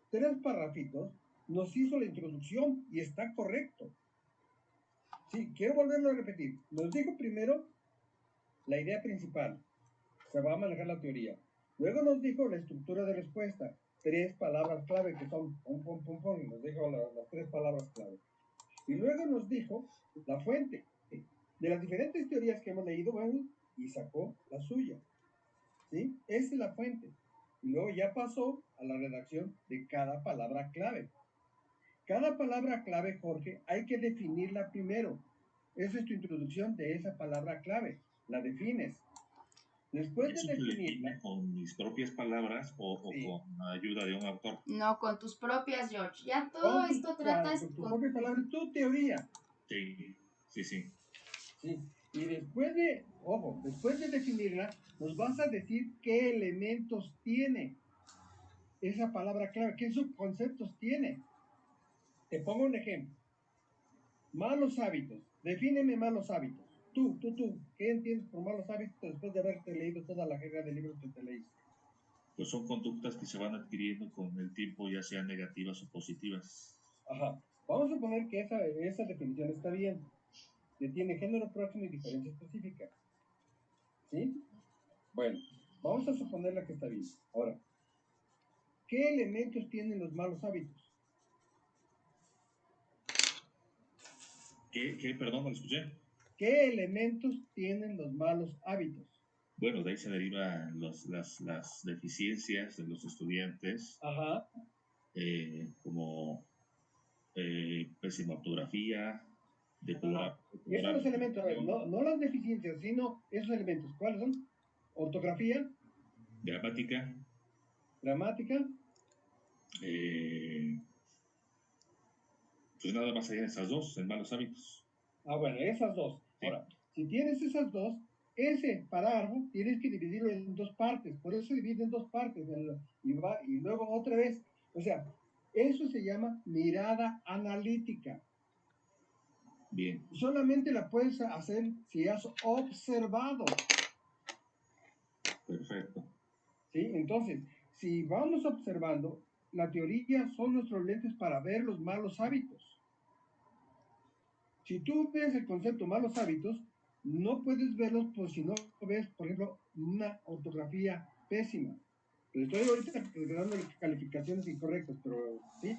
3 párrafitos, nos hizo la introducción y está correcto. Sí, quiero volverlo a repetir. Nos dijo primero la idea principal. Se va a manejar la teoría. Luego nos dijo la estructura de respuesta. 3 palabras clave que son pum. Nos dijo las 3 palabras clave. Y luego nos dijo la fuente. De las diferentes teorías que hemos leído, bueno, y sacó la suya. ¿Sí? Esa es la fuente. Y luego ya pasó a la redacción de cada palabra clave. Cada palabra clave, Jorge, hay que definirla primero. Esa es tu introducción de esa palabra clave. La defines. Después de definirla... ¿Con mis propias palabras o sí, con la ayuda de un autor? No, con tus propias, George. Ya todo esto tratas con tus propias palabras, tu teoría. Sí. Sí. Y después de definirla, nos vas a decir qué elementos tiene esa palabra clave, qué subconceptos tiene. Te pongo un ejemplo. Malos hábitos. Defíneme malos hábitos. Tú, ¿qué entiendes por malos hábitos después de haberte leído toda la jerga de libros que te leíste? Pues son conductas que se van adquiriendo con el tiempo, ya sean negativas o positivas. Ajá. Vamos a suponer que esa definición está bien. Que tiene género próximo y diferencia específica. ¿Sí? Bueno, vamos a suponerla que está bien. Ahora, ¿qué elementos tienen los malos hábitos? ¿Qué? Perdón, no lo escuché. ¿Qué elementos tienen los malos hábitos? Bueno, de ahí se derivan las deficiencias de los estudiantes. Ajá. Como pésima ortografía, esos son los elementos, a ver, no las deficiencias, sino esos elementos. ¿Cuáles son? Ortografía. Gramática. Pues nada más hay esas 2, en malos hábitos. Ah, bueno, esas 2. Sí. Ahora, si tienes esas 2, ese parágrafo tienes que dividirlo en 2 partes. Por eso se divide en 2 partes. Y luego otra vez. O sea, eso se llama mirada analítica. Bien. Solamente la puedes hacer si has observado. Perfecto. ¿Sí? Entonces, si vamos observando, la teoría son nuestros lentes para ver los malos hábitos. Si tú ves el concepto malos hábitos, no puedes verlos por si no ves, por ejemplo, una ortografía pésima. Estoy ahorita dando calificaciones incorrectas, pero sí,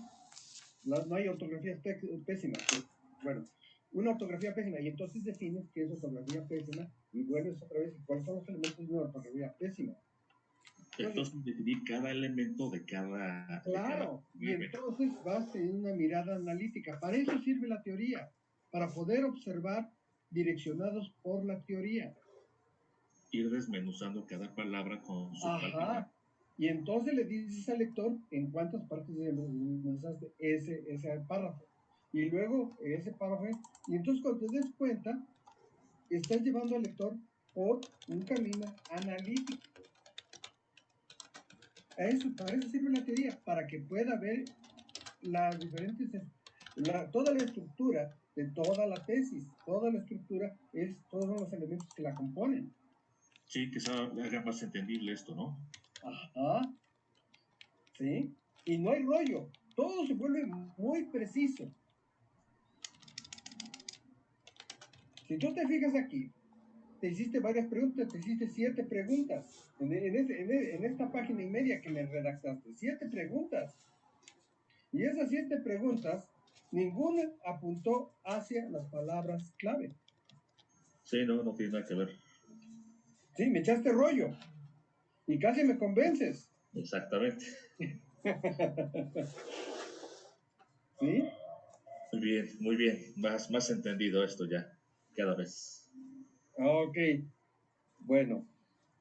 no hay ortografías pésimas. Pues, bueno, una ortografía pésima, y entonces defines qué es ortografía pésima y vuelves otra vez y cuáles son los elementos de una ortografía pésima. Entonces, definir cada elemento de cada... Claro, y entonces vas en una mirada analítica. Para eso sirve la teoría, para poder observar direccionados por la teoría. ir desmenuzando cada palabra con su palabra. Ajá. Y entonces le dices al lector en cuántas partes desmenuzaste ese párrafo. Y luego ese párrafo. Y entonces cuando te des cuenta, estás llevando al lector por un camino analítico. Para eso sirve la teoría, para que pueda ver las diferentes, toda la estructura de toda la tesis, toda la estructura es todos los elementos que la componen. Sí, que se haga más entendible esto, ¿no? Ajá. ¿Sí? Y no hay rollo, todo se vuelve muy preciso. Si tú te fijas aquí, te hiciste varias preguntas, te hiciste 7 preguntas en esta página y media que me redactaste, 7 preguntas. Y esas 7 preguntas, ninguna apuntó hacia las palabras clave. Sí, no tiene nada que ver. Sí, me echaste rollo. Y casi me convences. Exactamente. ¿Sí? Muy bien. Más entendido esto ya, cada vez. Ok. Bueno.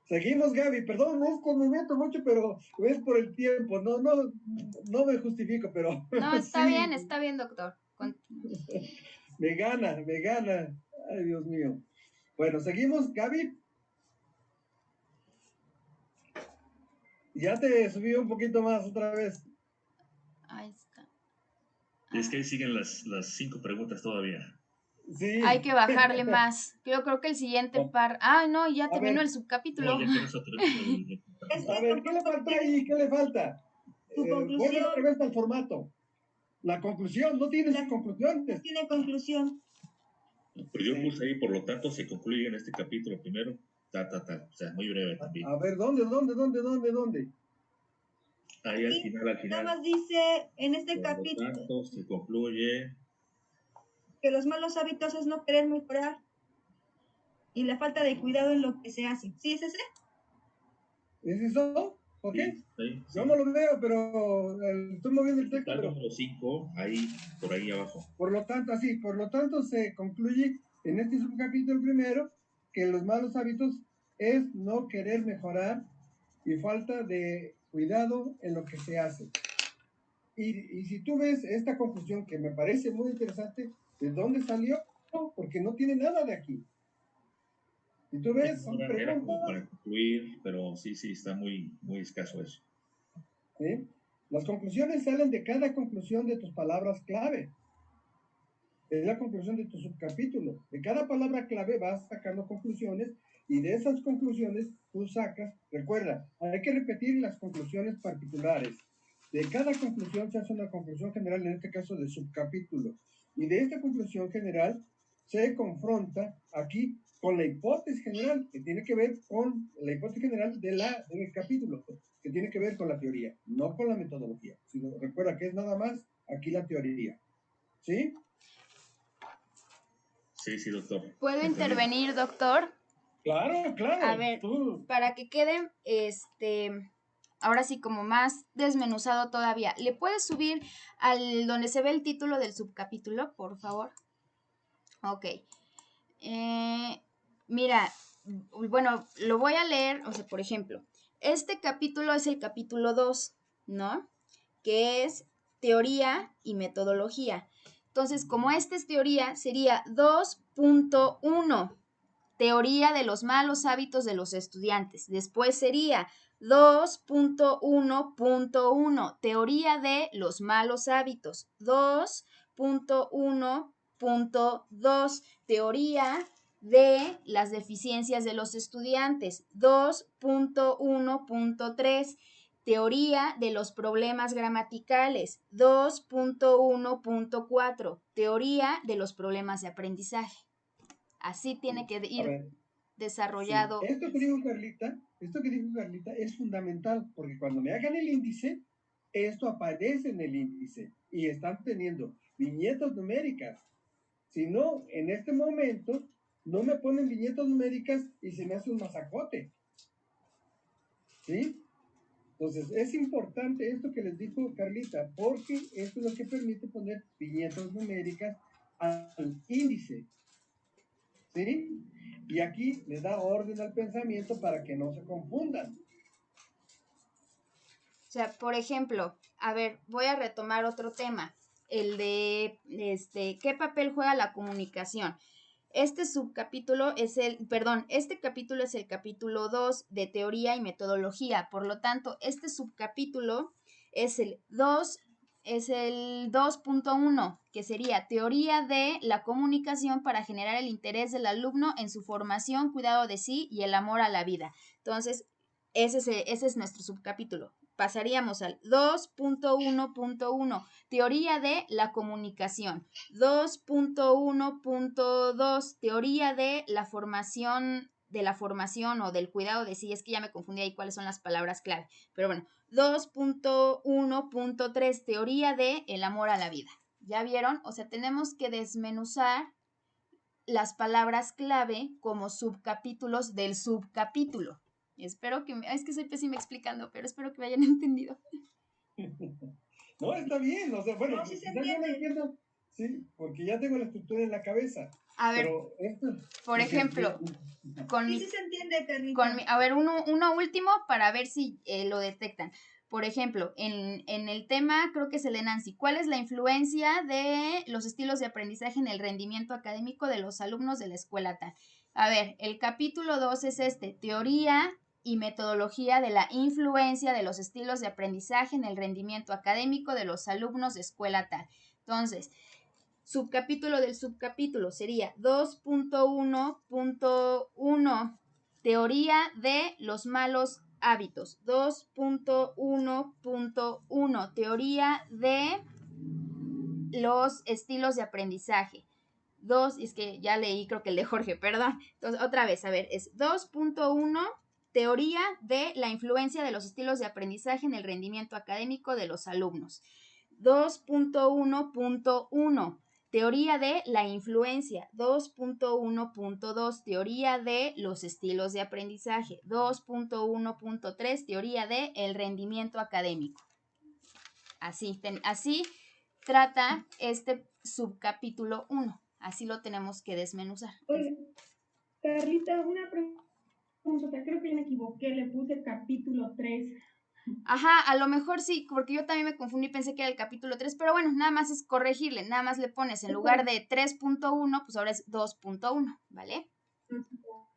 Seguimos, Gaby. Perdón, es que me meto mucho, pero es por el tiempo. No me justifico, pero. No, está sí. bien, está bien, doctor. Me gana. Ay, Dios mío. Bueno, seguimos, Gaby. Ya te subí un poquito más otra vez. Ahí está. Es que ahí siguen las 5 preguntas todavía. Sí. Hay que bajarle más. Yo creo que el siguiente par. Ah, no, ya terminó el subcapítulo. No, ya con eso termino. A ver, ¿qué le falta ahí? ¿Qué le falta? Vuelve otra vez al formato. La conclusión, no tiene conclusión. No tiene conclusión. Pero yo puse ahí, por lo tanto, se concluye en este capítulo primero. O sea, muy breve también. A ver, ¿dónde? Ahí al final. Nada más dice en este capítulo. Por lo tanto, se concluye Que los malos hábitos es no querer mejorar y la falta de cuidado en lo que se hace. ¿Sí es ese? ¿Es eso? ¿Por qué? Sí. Yo no lo veo, pero estoy moviendo el texto. Está el número 5, por ahí abajo. Por lo tanto se concluye en este subcapítulo primero que los malos hábitos es no querer mejorar y falta de cuidado en lo que se hace. Y si tú ves esta conclusión que me parece muy interesante, ¿de dónde salió? Porque no tiene nada de aquí. Si tú ves, son Era preguntas. como para concluir, pero sí, está muy escaso eso. ¿Sí? Las conclusiones salen de cada conclusión de tus palabras clave. Es la conclusión de tu subcapítulo. De cada palabra clave vas sacando conclusiones y de esas conclusiones tú sacas, recuerda, hay que repetir las conclusiones particulares. De cada conclusión se hace una conclusión general, en este caso de subcapítulo. Y de esta conclusión general se confronta aquí con la hipótesis general, que tiene que ver con la hipótesis general del capítulo, que tiene que ver con la teoría, no con la metodología. Sino, recuerda que es nada más aquí la teoría. ¿Sí? Sí, doctor. ¿Puedo intervenir, doctor? Claro. A ver, para que quede, ahora sí como más desmenuzado todavía, ¿le puedes subir al donde se ve el título del subcapítulo, por favor? Ok. Mira, bueno, lo voy a leer, o sea, por ejemplo, este capítulo es el capítulo 2, ¿no? Que es teoría y metodología. Entonces, como esta es teoría, sería 2.1, teoría de los malos hábitos de los estudiantes. Después sería 2.1.1, teoría de los malos hábitos. 2.1.2, teoría de las deficiencias de los estudiantes. 2.1.3, teoría de los problemas gramaticales. 2.1.4, teoría de los problemas de aprendizaje. Así tiene que ir desarrollado. Sí. Esto que dijo Carlita es fundamental, porque cuando me hagan el índice, esto aparece en el índice y están teniendo viñetas numéricas. Si no, en este momento, no me ponen viñetas numéricas y se me hace un masacote. ¿Sí? Entonces, es importante esto que les dijo Carlita, porque esto es lo que permite poner viñetas numéricas al índice. ¿Sí? Y aquí le da orden al pensamiento para que no se confundan. O sea, por ejemplo, a ver, voy a retomar otro tema, el de ¿qué papel juega la comunicación? Este capítulo es el capítulo 2 de teoría y metodología, por lo tanto, este subcapítulo es el 2.1, que sería teoría de la comunicación para generar el interés del alumno en su formación, cuidado de sí y el amor a la vida. Entonces, ese es nuestro subcapítulo. Pasaríamos al 2.1.1, teoría de la comunicación. 2.1.2, teoría de la formación o del cuidado de sí. Es que ya me confundí ahí cuáles son las palabras clave. Pero bueno, 2.1.3, teoría de el amor a la vida. ¿Ya vieron? O sea, tenemos que desmenuzar las palabras clave como subcapítulos del subcapítulo. Espero que es que soy pésima explicando, pero espero que me hayan entendido. No, está bien, o sea, bueno, No, sí se quizás yo no entiendo, sí, porque ya tengo la estructura en la cabeza. A ver, pero esto, por ejemplo, con Sí, mi, sí se entiende, Carlita. a ver, uno último para ver si lo detectan. Por ejemplo, en el tema, creo que es el de Nancy, ¿cuál es la influencia de los estilos de aprendizaje en el rendimiento académico de los alumnos de la escuela tal? A ver, el capítulo 2 es teoría y metodología de la influencia de los estilos de aprendizaje en el rendimiento académico de los alumnos de escuela tal. Entonces, subcapítulo del subcapítulo sería 2.1.1, teoría de los malos hábitos. 2.1.1, teoría de los estilos de aprendizaje. Es que ya leí, creo que el de Jorge, perdón. Entonces, otra vez, a ver, es 2.1, teoría de la influencia de los estilos de aprendizaje en el rendimiento académico de los alumnos. 2.1.1, teoría de la influencia. 2.1.2, teoría de los estilos de aprendizaje. 2.1.3, teoría de el rendimiento académico. Así trata este subcapítulo 1. Así lo tenemos que desmenuzar. Oye, Carlita, una pregunta. Creo que me equivoqué, le puse capítulo 3. Ajá, a lo mejor sí, porque yo también me confundí y pensé que era el capítulo 3, pero bueno, nada más es corregirle, nada más le pones en lugar de 3.1, pues ahora es 2.1, ¿vale?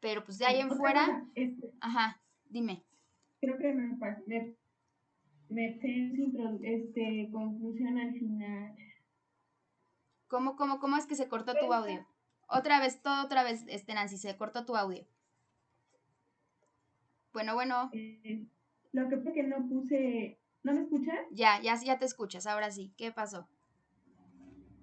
Pero pues de ahí en fuera, ajá, dime. Creo que me eché sin conclusión al final. ¿Cómo es que se cortó tu audio? Otra vez, Nancy, se cortó tu audio. Bueno. Lo que pasa es que no puse, ¿no me escuchas? Ya te escuchas, ahora sí. ¿Qué pasó?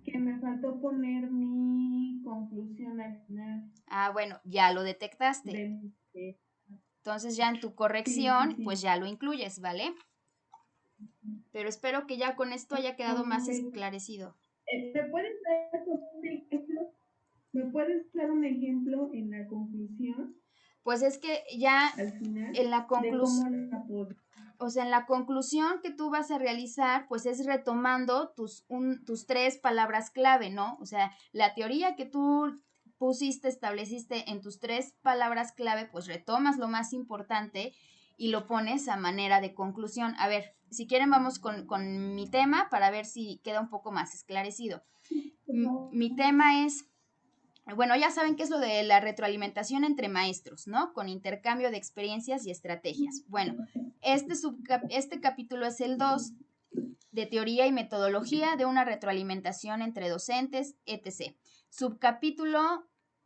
Que me faltó poner mi conclusión al final. Ah, bueno, ya lo detectaste. Entonces ya en tu corrección, pues ya lo incluyes, ¿vale? Pero espero que ya con esto haya quedado más esclarecido. ¿Me puedes dar un ejemplo en la conclusión? Pues es que ya al final, en la conclusión, o sea, en la conclusión que tú vas a realizar, pues es retomando tus 3 palabras clave, ¿no? O sea, la teoría que tú estableciste en tus 3 palabras clave, pues retomas lo más importante y lo pones a manera de conclusión. A ver, si quieren vamos con mi tema para ver si queda un poco más esclarecido. Mi tema es, bueno, ya saben qué es lo de la retroalimentación entre maestros, ¿no? Con intercambio de experiencias y estrategias. Bueno, este capítulo es el 2 de teoría y metodología de una retroalimentación entre docentes, etc.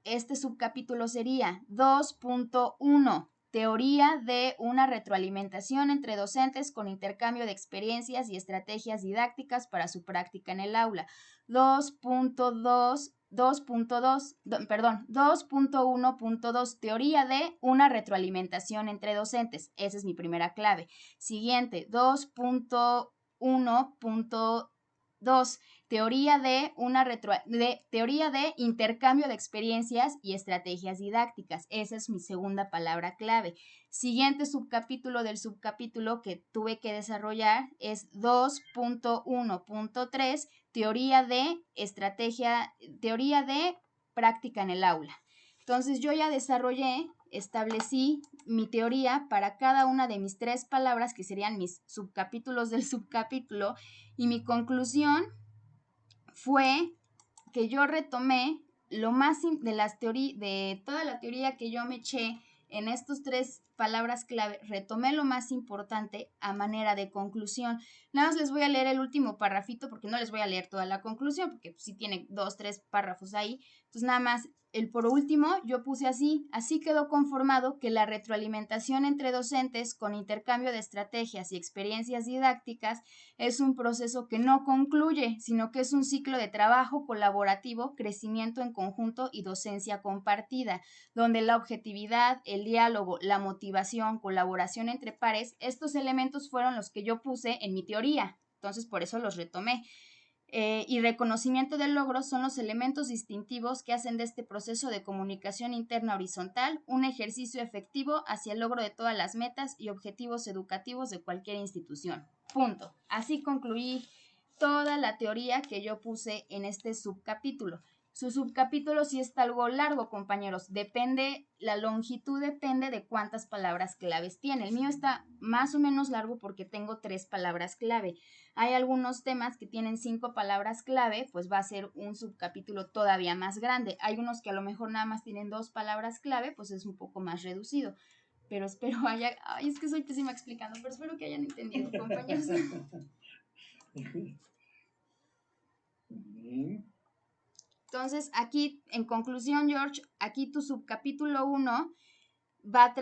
Este subcapítulo sería 2.1, teoría de una retroalimentación entre docentes con intercambio de experiencias y estrategias didácticas para su práctica en el aula. 2.1.2, teoría de una retroalimentación entre docentes. Esa es mi primera clave. Siguiente, 2.1.2, teoría de intercambio de experiencias y estrategias didácticas. Esa es mi segunda palabra clave. Siguiente subcapítulo del subcapítulo que tuve que desarrollar es 2.1.3, teoría de práctica en el aula. Entonces yo ya establecí mi teoría para cada una de mis 3 palabras, que serían mis subcapítulos del subcapítulo, y mi conclusión fue que yo retomé lo más de toda la teoría que yo me eché en estos 3 palabras clave, retomé lo más importante a manera de conclusión. Nada más les voy a leer el último parrafito, porque no les voy a leer toda la conclusión, porque sí tiene 2, 3 párrafos ahí. Entonces nada más, el por último, yo puse así quedó conformado que la retroalimentación entre docentes con intercambio de estrategias y experiencias didácticas es un proceso que no concluye, sino que es un ciclo de trabajo colaborativo, crecimiento en conjunto y docencia compartida, donde la objetividad, el diálogo, la motivación, colaboración entre pares, estos elementos fueron los que yo puse en mi teoría, entonces por eso los retomé. Y reconocimiento del logro son los elementos distintivos que hacen de este proceso de comunicación interna horizontal un ejercicio efectivo hacia el logro de todas las metas y objetivos educativos de cualquier institución. Punto. Así concluí toda la teoría que yo puse en este subcapítulo. Su subcapítulo sí está algo largo, compañeros. La longitud depende de cuántas palabras claves tiene. El mío está más o menos largo porque tengo 3 palabras clave. Hay algunos temas que tienen 5 palabras clave, pues va a ser un subcapítulo todavía más grande. Hay unos que a lo mejor nada más tienen 2 palabras clave, pues es un poco más reducido. Pero espero es que soy pésima explicando, pero espero que hayan entendido, compañeros. Entonces, aquí, en conclusión, George, aquí tu subcapítulo 1 va a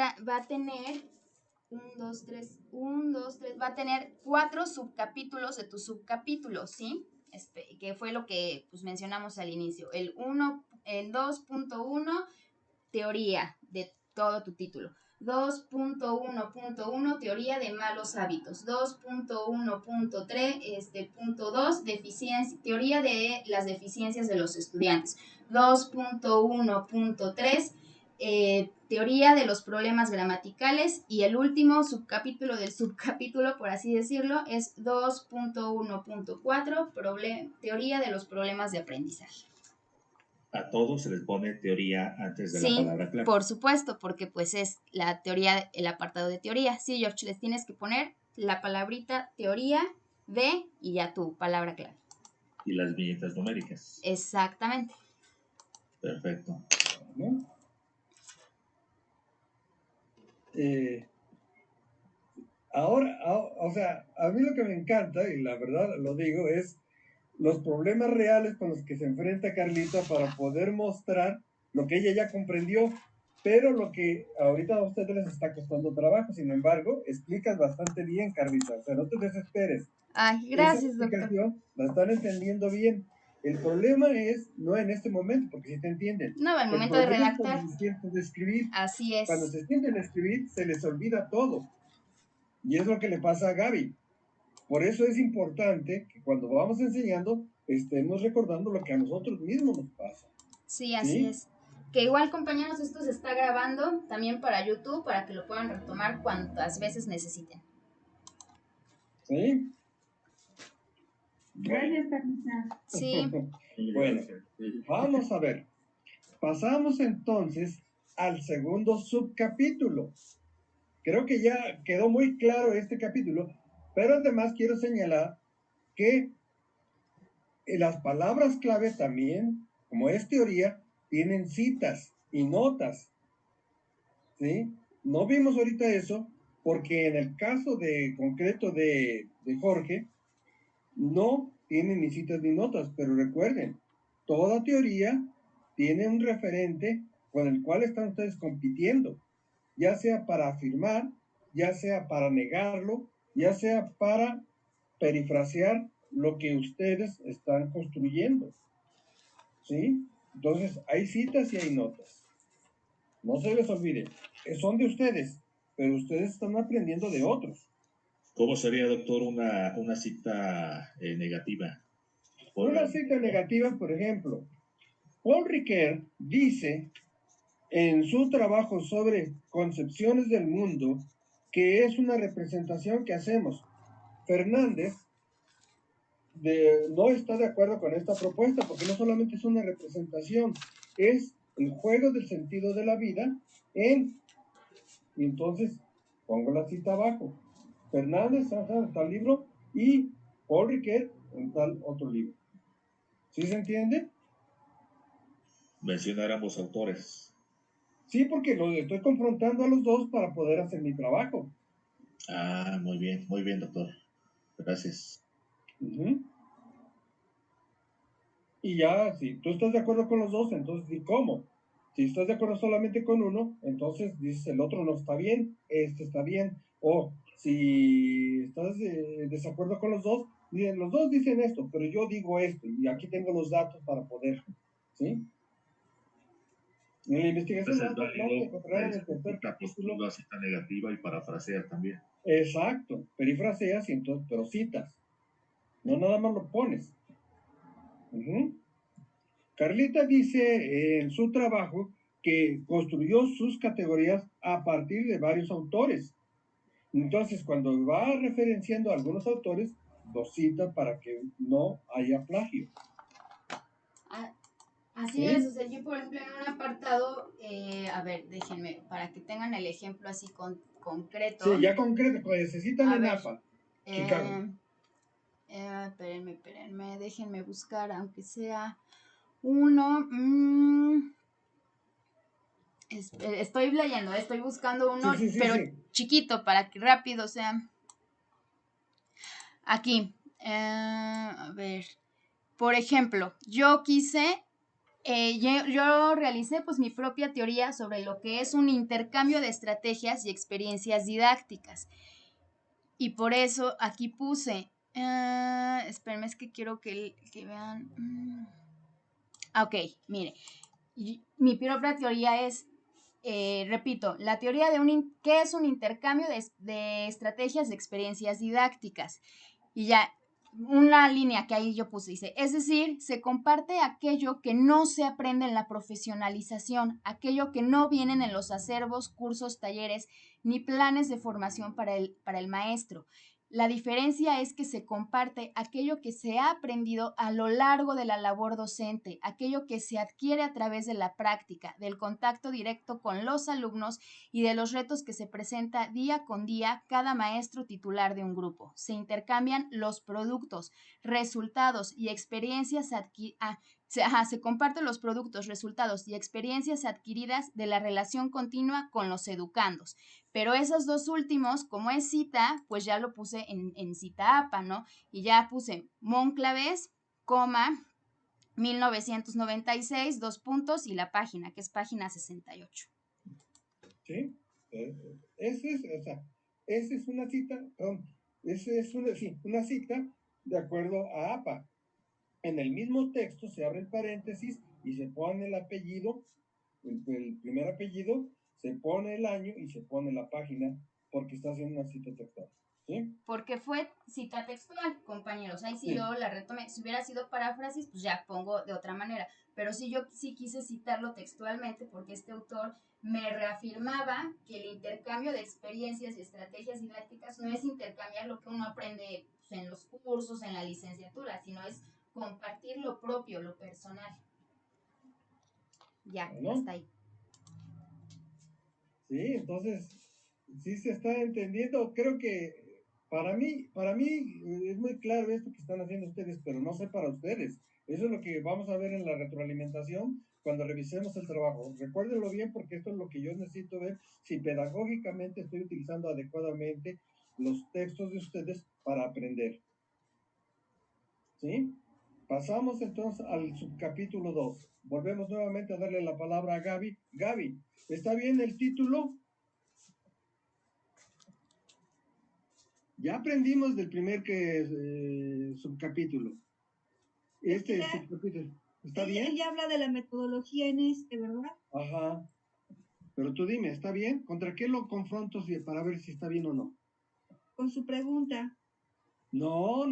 tener 4 subcapítulos de tu subcapítulo, ¿sí? Que fue lo que pues, mencionamos al inicio. El 2.1, teoría de todo tu título. 2.1.1, teoría de malos hábitos. 2.1.3, punto 2, teoría de las deficiencias de los estudiantes. 2.1.3, teoría de los problemas gramaticales. Y el último subcapítulo del subcapítulo, por así decirlo, es 2.1.4, teoría de los problemas de aprendizaje. A todos se les pone teoría antes de la palabra clave. Por supuesto, porque pues es la teoría, el apartado de teoría. Sí, George, les tienes que poner la palabrita teoría de y ya tu palabra clave. Y las viñetas numéricas. Exactamente. Perfecto. Ahora, o sea, a mí lo que me encanta, y la verdad lo digo, es los problemas reales con los que se enfrenta Carlita para poder mostrar lo que ella ya comprendió, pero lo que ahorita a ustedes les está costando trabajo. Sin embargo, explicas bastante bien, Carlita, o sea, no te desesperes. Ay, gracias, esa explicación, doctor. La están entendiendo bien. El problema es, no en este momento, porque sí te entienden. No, el momento de redactar. Cuando se sienten de escribir. Así es. Cuando se sienten a escribir, se les olvida todo. Y es lo que le pasa a Gaby. Por eso es importante que cuando vamos enseñando estemos recordando lo que a nosotros mismos nos pasa. Sí, así es. Que igual, compañeros, esto se está grabando también para YouTube para que lo puedan retomar cuantas veces necesiten. ¿Sí? Gracias, Carlita. Sí. Bueno, vamos a ver. Pasamos entonces al segundo subcapítulo. Creo que ya quedó muy claro este capítulo, pero además quiero señalar que las palabras clave también, como es teoría, tienen citas y notas. ¿Sí? No vimos ahorita eso porque en el caso concreto de Jorge, no tiene ni citas ni notas, pero recuerden, toda teoría tiene un referente con el cual están ustedes compitiendo, ya sea para afirmar, ya sea para negarlo, ya sea para perifrasear lo que ustedes están construyendo. ¿Sí? Entonces, hay citas y hay notas. No se les olvide, son de ustedes, pero ustedes están aprendiendo de otros. ¿Cómo sería, doctor, una cita negativa? Una cita negativa, por ejemplo, Paul Ricoeur dice en su trabajo sobre concepciones del mundo que es una representación que hacemos. Fernández no está de acuerdo con esta propuesta porque no solamente es una representación, es el juego del sentido de la vida en, y entonces pongo la cita abajo, Fernández en tal libro y Paul Ricoeur en tal otro libro. ¿Sí se entiende? Mencionar ambos autores. Sí, porque los estoy confrontando a los dos para poder hacer mi trabajo. Ah, muy bien, doctor. Gracias. Uh-huh. Y ya, si tú estás de acuerdo con los dos, entonces di cómo. Si estás de acuerdo solamente con uno, entonces dices el otro no está bien, este está bien. O si estás de desacuerdo con los dos dicen esto, pero yo digo esto, y aquí tengo los datos para poder, ¿sí? En la investigación Entonces, vamos a encontrar en el tercer capítulo. La cita negativa y parafrasear también. Exacto, perifraseas y entonces, pero citas. No nada más lo pones. Uh-huh. Carlita dice en su trabajo que construyó sus categorías a partir de varios autores. Entonces, cuando va referenciando a algunos autores, los cita para que no haya plagio. Así ¿Sí? es, o sea, yo por ejemplo en un apartado, a ver, déjenme, para que tengan el ejemplo así concreto. Sí, ya concreto, necesitan en APA, Chicago. Espérenme, déjenme buscar, aunque sea uno. Estoy leyendo, estoy buscando uno, sí, pero chiquito, para que rápido sea. Aquí, a ver, por ejemplo, yo quise, yo realicé pues mi propia teoría sobre lo que es un intercambio de estrategias y experiencias didácticas. Y por eso aquí puse, espérenme, es que quiero que vean. Ok, mire, mi propia teoría es, repito, la teoría de ¿qué es un intercambio de estrategias de experiencias didácticas? Y ya, una línea que ahí yo puse, dice, es decir, se comparte aquello que no se aprende en la profesionalización, aquello que no vienen en los acervos, cursos, talleres, ni planes de formación para el maestro. La diferencia es que se comparte aquello que se ha aprendido a lo largo de la labor docente, aquello que se adquiere a través de la práctica, del contacto directo con los alumnos y de los retos que se presenta día con día cada maestro titular de un grupo. Se intercambian los productos, resultados y experiencias se comparten los productos, resultados y experiencias adquiridas de la relación continua con los educandos. Pero esos dos últimos, como es cita, pues ya lo puse en cita APA, ¿no? Y ya puse Monclaves, 1996, 2 puntos, y la página, que es página 68. ¿Sí? Esa es una cita, una cita de acuerdo a APA. En el mismo texto se abre el paréntesis y se pone el apellido, el primer apellido, se pone el año y se pone la página porque está haciendo una cita textual. ¿Sí? Porque fue cita textual, compañeros. Ahí sí yo la retomé. Si hubiera sido paráfrasis, pues ya pongo de otra manera. Pero sí yo sí quise citarlo textualmente porque este autor me reafirmaba que el intercambio de experiencias y estrategias didácticas no es intercambiar lo que uno aprende pues, en los cursos, en la licenciatura, sino es compartir lo propio, lo personal. Ya, ¿no? hasta ahí. Sí, entonces, sí se está entendiendo. Creo que para mí es muy claro esto que están haciendo ustedes, pero no sé para ustedes. Eso es lo que vamos a ver en la retroalimentación cuando revisemos el trabajo. Recuérdenlo bien porque esto es lo que yo necesito ver si pedagógicamente estoy utilizando adecuadamente los textos de ustedes para aprender. ¿Sí? Pasamos entonces al subcapítulo 2. Volvemos nuevamente a darle la palabra a Gaby. Gaby, ¿está bien el título? Ya aprendimos del primer subcapítulo. Subcapítulo. ¿Está bien? Ella habla de la metodología en ¿verdad? Ajá. Pero tú dime, ¿está bien? ¿Contra qué lo confronto para ver si está bien o no? Con su pregunta. No.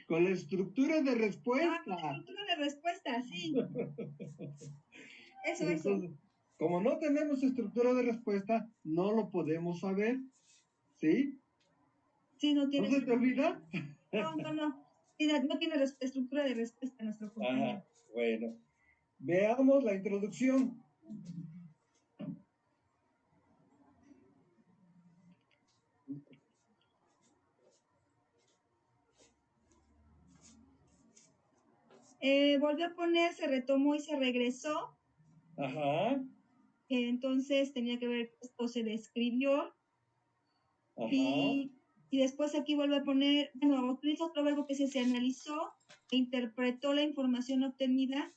Con la estructura de respuesta. Con la estructura de respuesta, sí. Eso. Como no tenemos estructura de respuesta, no lo podemos saber. ¿Sí? Sí, no tiene. ¿No se te olvida? No. Sí, no tiene estructura de respuesta nuestro compañero. Bueno, veamos la introducción. Volvió a poner, se retomó y se regresó. Ajá. Entonces tenía que ver que esto se describió. Ajá. Y después aquí vuelve a poner, bueno, utiliza otro verbo que se analizó e interpretó la información obtenida.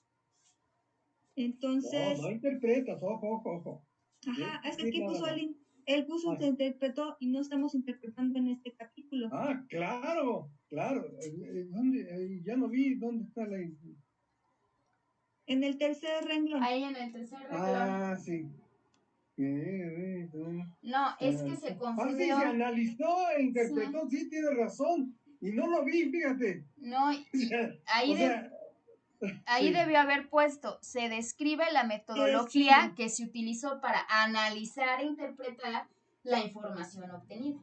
Entonces. No interpretas, ojo. Ajá, es que Sí, aquí puso nada. él puso se interpretó y no estamos interpretando en este capítulo. Ah, claro. ¿Dónde? Ya no vi dónde está la. En el tercer renglón. Ahí en el tercer renglón. Ah, sí. No, es que se confundió. Sí, se analizó e interpretó, sí, tiene razón. Y no lo vi, fíjate. No, ahí sí. debió haber puesto, se describe la metodología que se utilizó para analizar e interpretar la información obtenida.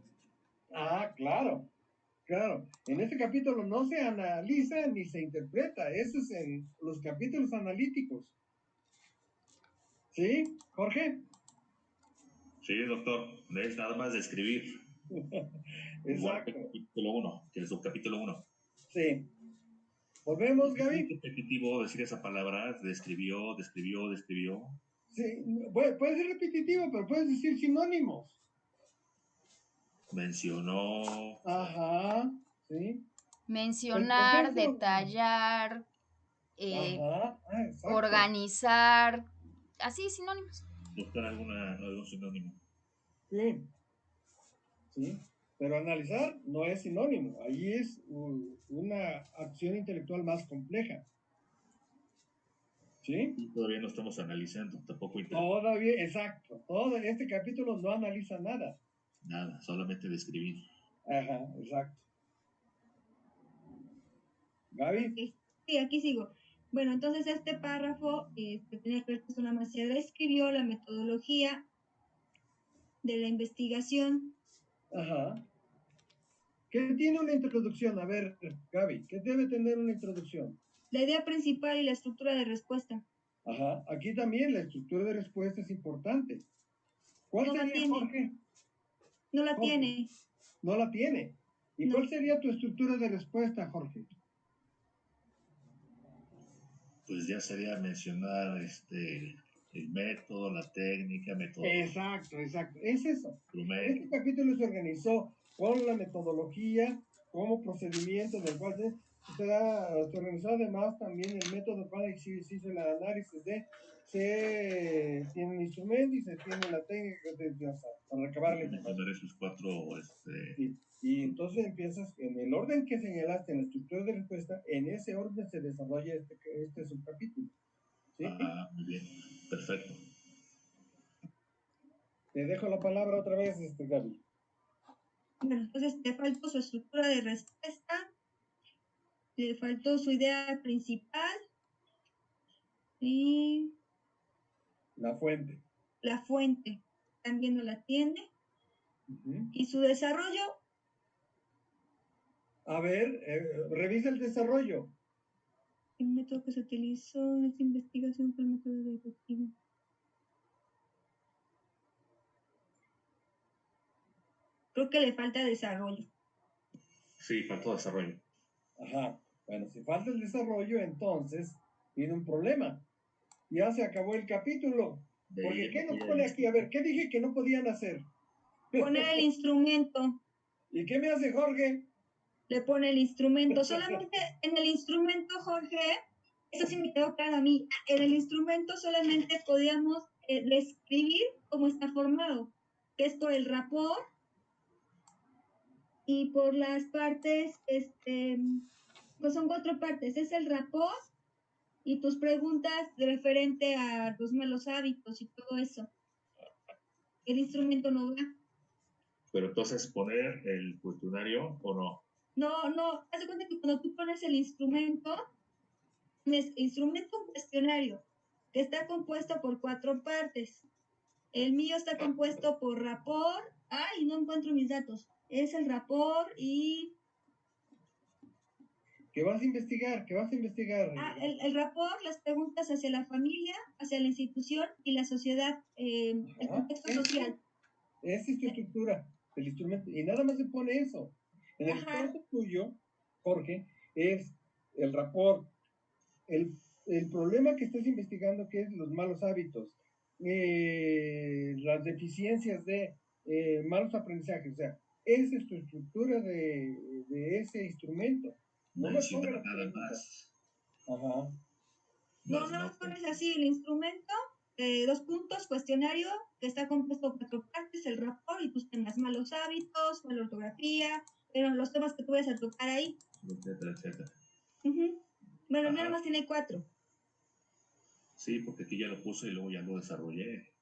Ah, claro. En este capítulo no se analiza ni se interpreta, eso es en los capítulos analíticos. ¿Sí, Jorge? Sí, doctor, es nada más describir. Exacto. El capítulo 1, que el subcapítulo 1. Sí. ¿Volvemos, Gaby? Es repetitivo decir esa palabra, describió. Sí, puede ser repetitivo, pero puedes decir sinónimos. Mencionó. Ajá, sí. Mencionar, detallar, organizar, así sinónimos. Buscar algún sinónimo. Sí, pero analizar no es sinónimo, ahí es una acción intelectual más compleja. ¿Sí? Y todavía no estamos analizando, tampoco. Todavía, exacto. Todo este capítulo no analiza nada. Nada, solamente describir. Ajá, exacto. ¿Gaby? Sí, aquí sigo. Bueno, entonces este párrafo tenía que ver con una más. Se describió la metodología de la investigación. Ajá. ¿Qué tiene una introducción? A ver, Gaby, ¿qué debe tener una introducción? La idea principal y la estructura de respuesta. Ajá, aquí también la estructura de respuesta es importante. ¿Cuál sería, Jorge? No la tiene. No la tiene. ¿Y cuál sería tu estructura de respuesta, Jorge? Pues ya sería mencionar el método, la técnica, Exacto. Es eso. Este capítulo se organizó con la metodología como procedimiento del cual se organizó además también el método para que se hizo el análisis se tiene un instrumento y se tiene la técnica para recabar la información. Esos cuatro. Sí. Y entonces empiezas en el orden que señalaste en la estructura de respuesta, en ese orden se desarrolla este subcapítulo. ¿Sí? Muy bien, perfecto. Te dejo la palabra otra vez, Gaby. Bueno, entonces te faltó su estructura de respuesta, te faltó su idea principal y la fuente. La fuente también no la tiene. Y su desarrollo. A ver, revisa el desarrollo. El método que se utilizó en esta investigación fue el método deductivo. Creo que le falta desarrollo. Sí, faltó desarrollo. Ajá. Bueno, si falta el desarrollo, entonces tiene un problema. Ya se acabó el capítulo. Porque ¿qué nos pone aquí? A ver, ¿qué dije que no podían hacer? Poner el instrumento. ¿Y qué me hace Jorge? Le pone el instrumento. Solamente en el instrumento, Jorge, eso sí me quedó claro a mí. En el instrumento solamente podíamos describir cómo está formado, que es por el rapport y por las partes, pues son 4 partes. Es el rapport y tus preguntas referente a los malos hábitos y todo eso. El instrumento no va. Pero entonces, ¿poner el cuestionario o no? No, haz de cuenta que cuando tú pones el instrumento, tienes instrumento cuestionario, que está compuesto por 4 partes. El mío está compuesto por rapport. No encuentro mis datos. Es el rapport y... ¿Qué vas a investigar? ¿Qué vas a investigar? El rapport, las preguntas hacia la familia, hacia la institución y la sociedad, el contexto social. Esa es tu estructura del instrumento. Y nada más se pone eso. En el caso tuyo, Jorge, es el rapport, el problema que estás investigando, que es los malos hábitos, las deficiencias de malos aprendizajes. O sea, esa es tu estructura de ese instrumento. No me pongas nada más. Ajá. No pones así el instrumento, 2 puntos, cuestionario, que está compuesto por 4 partes, el rapport y tus temas, malos hábitos, mala ortografía, pero los temas que tú vayas a tocar ahí. Etcétera, etcétera. Bueno, nada más tiene 4. Sí, porque aquí ya lo puse y luego ya lo desarrollé.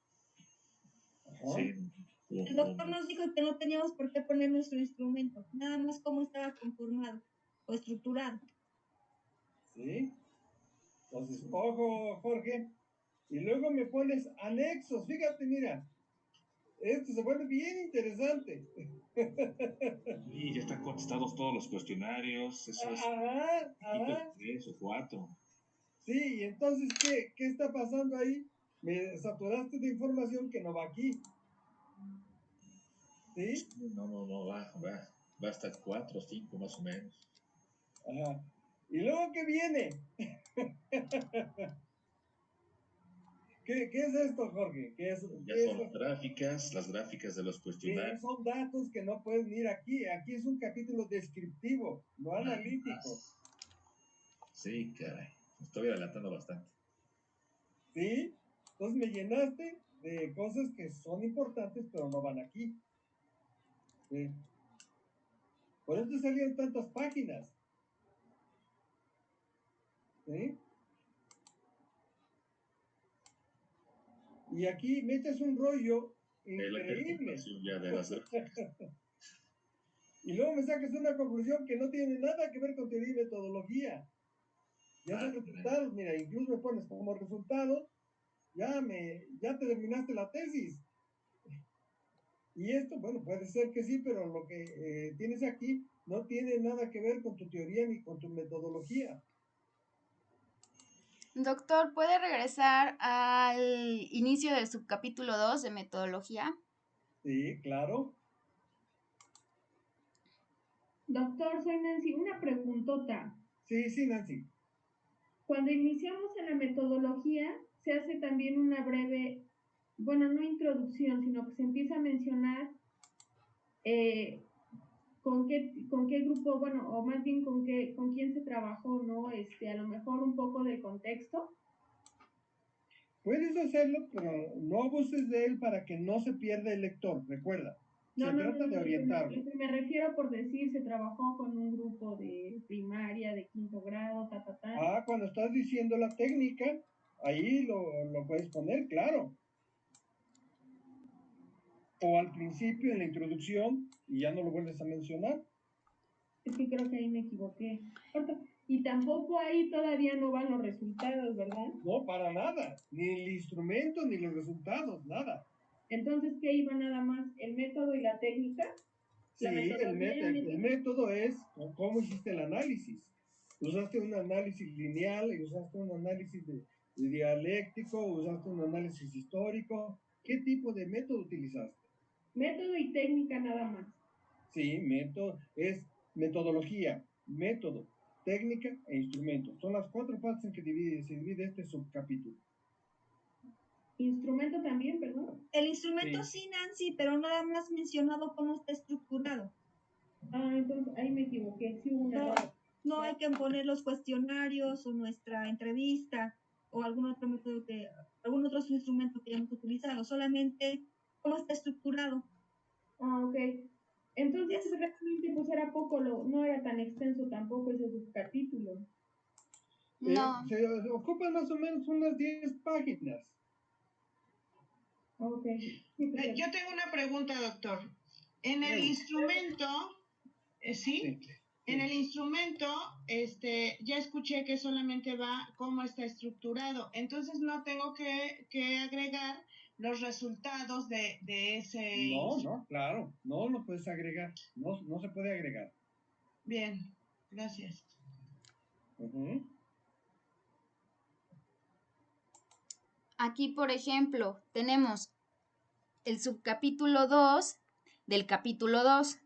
Sí. El doctor nos dijo que no teníamos por qué poner nuestro instrumento, nada más cómo estaba conformado o estructurado. Sí. Entonces, ojo, Jorge. Y luego me pones anexos. Fíjate, mira. Esto se vuelve bien interesante. Y ya están contestados todos los cuestionarios. Eso es. 3 o 4. Sí, y entonces, ¿qué está pasando ahí? Me saturaste de información que no va aquí. ¿Sí? No, va hasta 4 o 5 más o menos. Ajá. ¿Y luego qué viene? ¿Qué es esto, Jorge? Son las gráficas de los cuestionarios. Son datos que no pueden ir aquí. Aquí es un capítulo descriptivo, no analítico. Sí, caray. Estoy adelantando bastante. ¿Sí? Entonces me llenaste de cosas que son importantes, pero no van aquí. ¿Sí? Por eso te salieron tantas páginas. ¿Sí? Y aquí metes un rollo increíble. Ya de las Y luego me sacas una conclusión que no tiene nada que ver con teoría y metodología. Ya son resultados, mira, incluso me pones como resultado, ya te terminaste la tesis. Y esto, bueno, puede ser que sí, pero lo que tienes aquí no tiene nada que ver con tu teoría ni con tu metodología. Doctor, ¿puede regresar al inicio del subcapítulo 2 de metodología? Sí, claro. Doctor, soy Nancy. Una preguntota. Sí, Nancy. Cuando iniciamos en la metodología, se hace también una breve, bueno, no introducción, sino que se empieza a mencionar con qué grupo, bueno, o más bien con quién se trabajó, ¿no? A lo mejor un poco de contexto. Puedes hacerlo, pero no abuses de él para que no se pierda el lector, recuerda. Se trata de orientarlo. Me refiero por decir, se trabajó con un grupo de primaria, de 5º grado, cuando estás diciendo la técnica, ahí lo puedes poner, claro. O al principio, en la introducción, y ya no lo vuelves a mencionar. Es que creo que ahí me equivoqué. Y tampoco ahí todavía no van los resultados, ¿verdad? No, para nada. Ni el instrumento, ni los resultados, nada. Entonces, ¿qué iba nada más? ¿El método y la técnica? Sí, el método es cómo hiciste el análisis. Usaste un análisis lineal, usaste un análisis de dialéctico, usaste un análisis histórico. ¿Qué tipo de método utilizaste? Método y técnica nada más. Sí, método es metodología, método, técnica e instrumento. Son las 4 partes en que se divide este subcapítulo. ¿Instrumento también, perdón? El instrumento sí, Nancy, pero nada más mencionado cómo está estructurado. Entonces ahí me equivoqué. Sí hubo un error. No hay que poner los cuestionarios o nuestra entrevista o algún otro método algún otro instrumento que hayamos utilizado, solamente cómo está estructurado. Ok. Entonces realmente pues era poco, no era tan extenso tampoco ese subcapítulo. No. Se ocupan más o menos unas 10 páginas. Ok. Yo tengo una pregunta, doctor. En el instrumento, ¿sí? En el instrumento, ya escuché que solamente va cómo está estructurado. Entonces no tengo que agregar los resultados de ese. No, claro. No lo puedes agregar. No se puede agregar. Bien, gracias. Aquí, por ejemplo, tenemos el subcapítulo 2 del capítulo 2,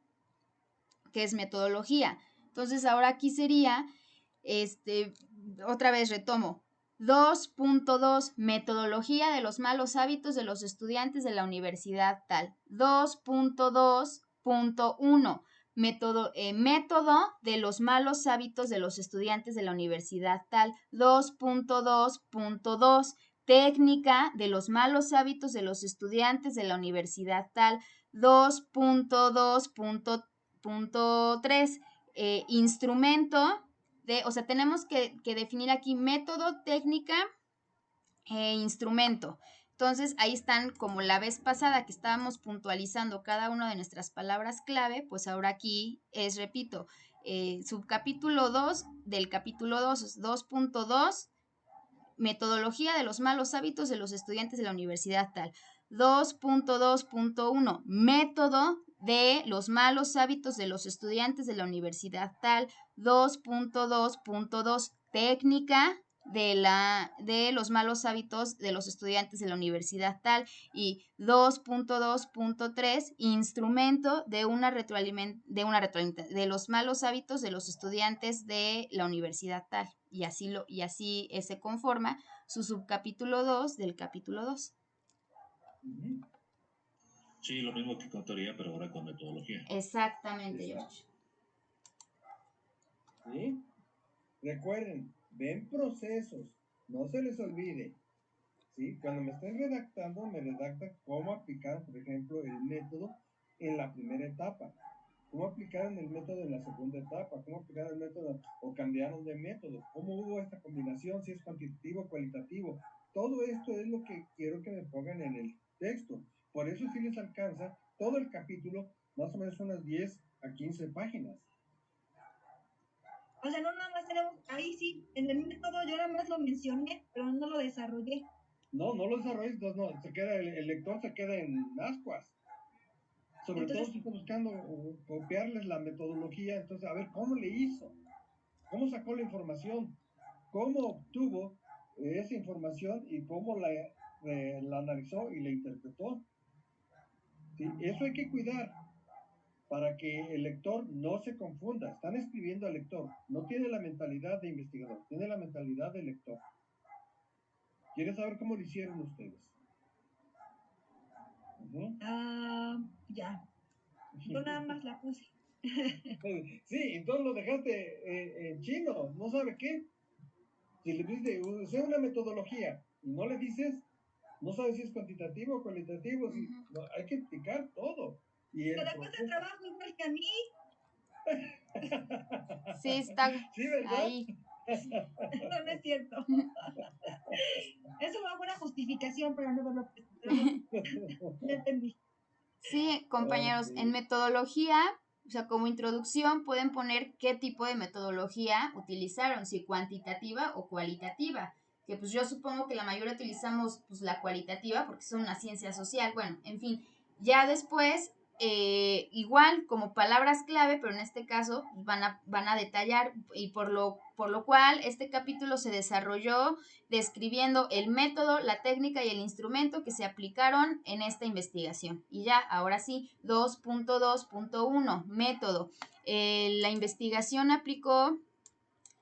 que es metodología. Entonces, ahora aquí sería, otra vez retomo, 2.2, metodología de los malos hábitos de los estudiantes de la universidad tal. 2.2.1, método de los malos hábitos de los estudiantes de la universidad tal. 2.2.2, técnica de los malos hábitos de los estudiantes de la universidad tal. 2.2.3, instrumento o sea, tenemos que definir aquí método, técnica e instrumento. Entonces, ahí están, como la vez pasada que estábamos puntualizando cada una de nuestras palabras clave, pues ahora aquí es, repito, subcapítulo 2 del capítulo 2, 2.2, metodología de los malos hábitos de los estudiantes de la universidad tal. 2.2.1, método de los malos hábitos de los estudiantes de la universidad tal. 2.2.2, técnica de los malos hábitos de los estudiantes de la universidad tal. Y 2.2.3, instrumento de los malos hábitos de los estudiantes de la universidad tal. Y así se conforma su subcapítulo 2 del capítulo 2. Sí, lo mismo que con teoría, pero ahora con metodología. Exactamente, George. ¿Sí? Recuerden, ven procesos, no se les olvide. ¿Sí? Cuando me estén redactando, me redactan cómo aplicar, por ejemplo, el método en la primera etapa. ¿Cómo aplicaron el método en la segunda etapa? ¿Cómo aplicaron el método o cambiaron de método? ¿Cómo hubo esta combinación? Si es cuantitativo o cualitativo. Todo esto es lo que quiero que me pongan en el texto. Por eso sí les alcanza todo el capítulo, más o menos unas 10 a 15 páginas. O sea, no nada más tenemos, ahí sí, en el método yo nada más lo mencioné, pero no lo desarrollé. No lo desarrolles, no, se queda, el lector se queda en ascuas. Sobre todo si está buscando copiarles la metodología, entonces a ver cómo le hizo, cómo sacó la información, cómo obtuvo esa información y cómo la analizó y la interpretó. ¿Sí? Eso hay que cuidar para que el lector no se confunda. Están escribiendo al lector, no tiene la mentalidad de investigador, tiene la mentalidad de lector. ¿Quieres saber cómo lo hicieron ustedes? Ya. Yo nada más la puse. Sí, entonces lo dejaste en chino, no sabe qué. Si le dices, usé una metodología y no le dices, no sabes si es cuantitativo o cualitativo, si, no, hay que explicar todo. Y pero después de trabajo igual que a mí. Sí, está sí, ¿verdad? ahí. No, no es cierto. Es una buena justificación para no verlo. No entendí. Sí, compañeros, en metodología, o sea, como introducción pueden poner qué tipo de metodología utilizaron, si cuantitativa o cualitativa, que pues yo supongo que la mayoría utilizamos pues la cualitativa porque es una ciencia social, bueno, en fin, ya después igual como palabras clave, pero en este caso van a detallar y por lo cual este capítulo se desarrolló describiendo el método, la técnica y el instrumento que se aplicaron en esta investigación. Y ya, ahora sí, 2.2.1, método. La investigación aplicó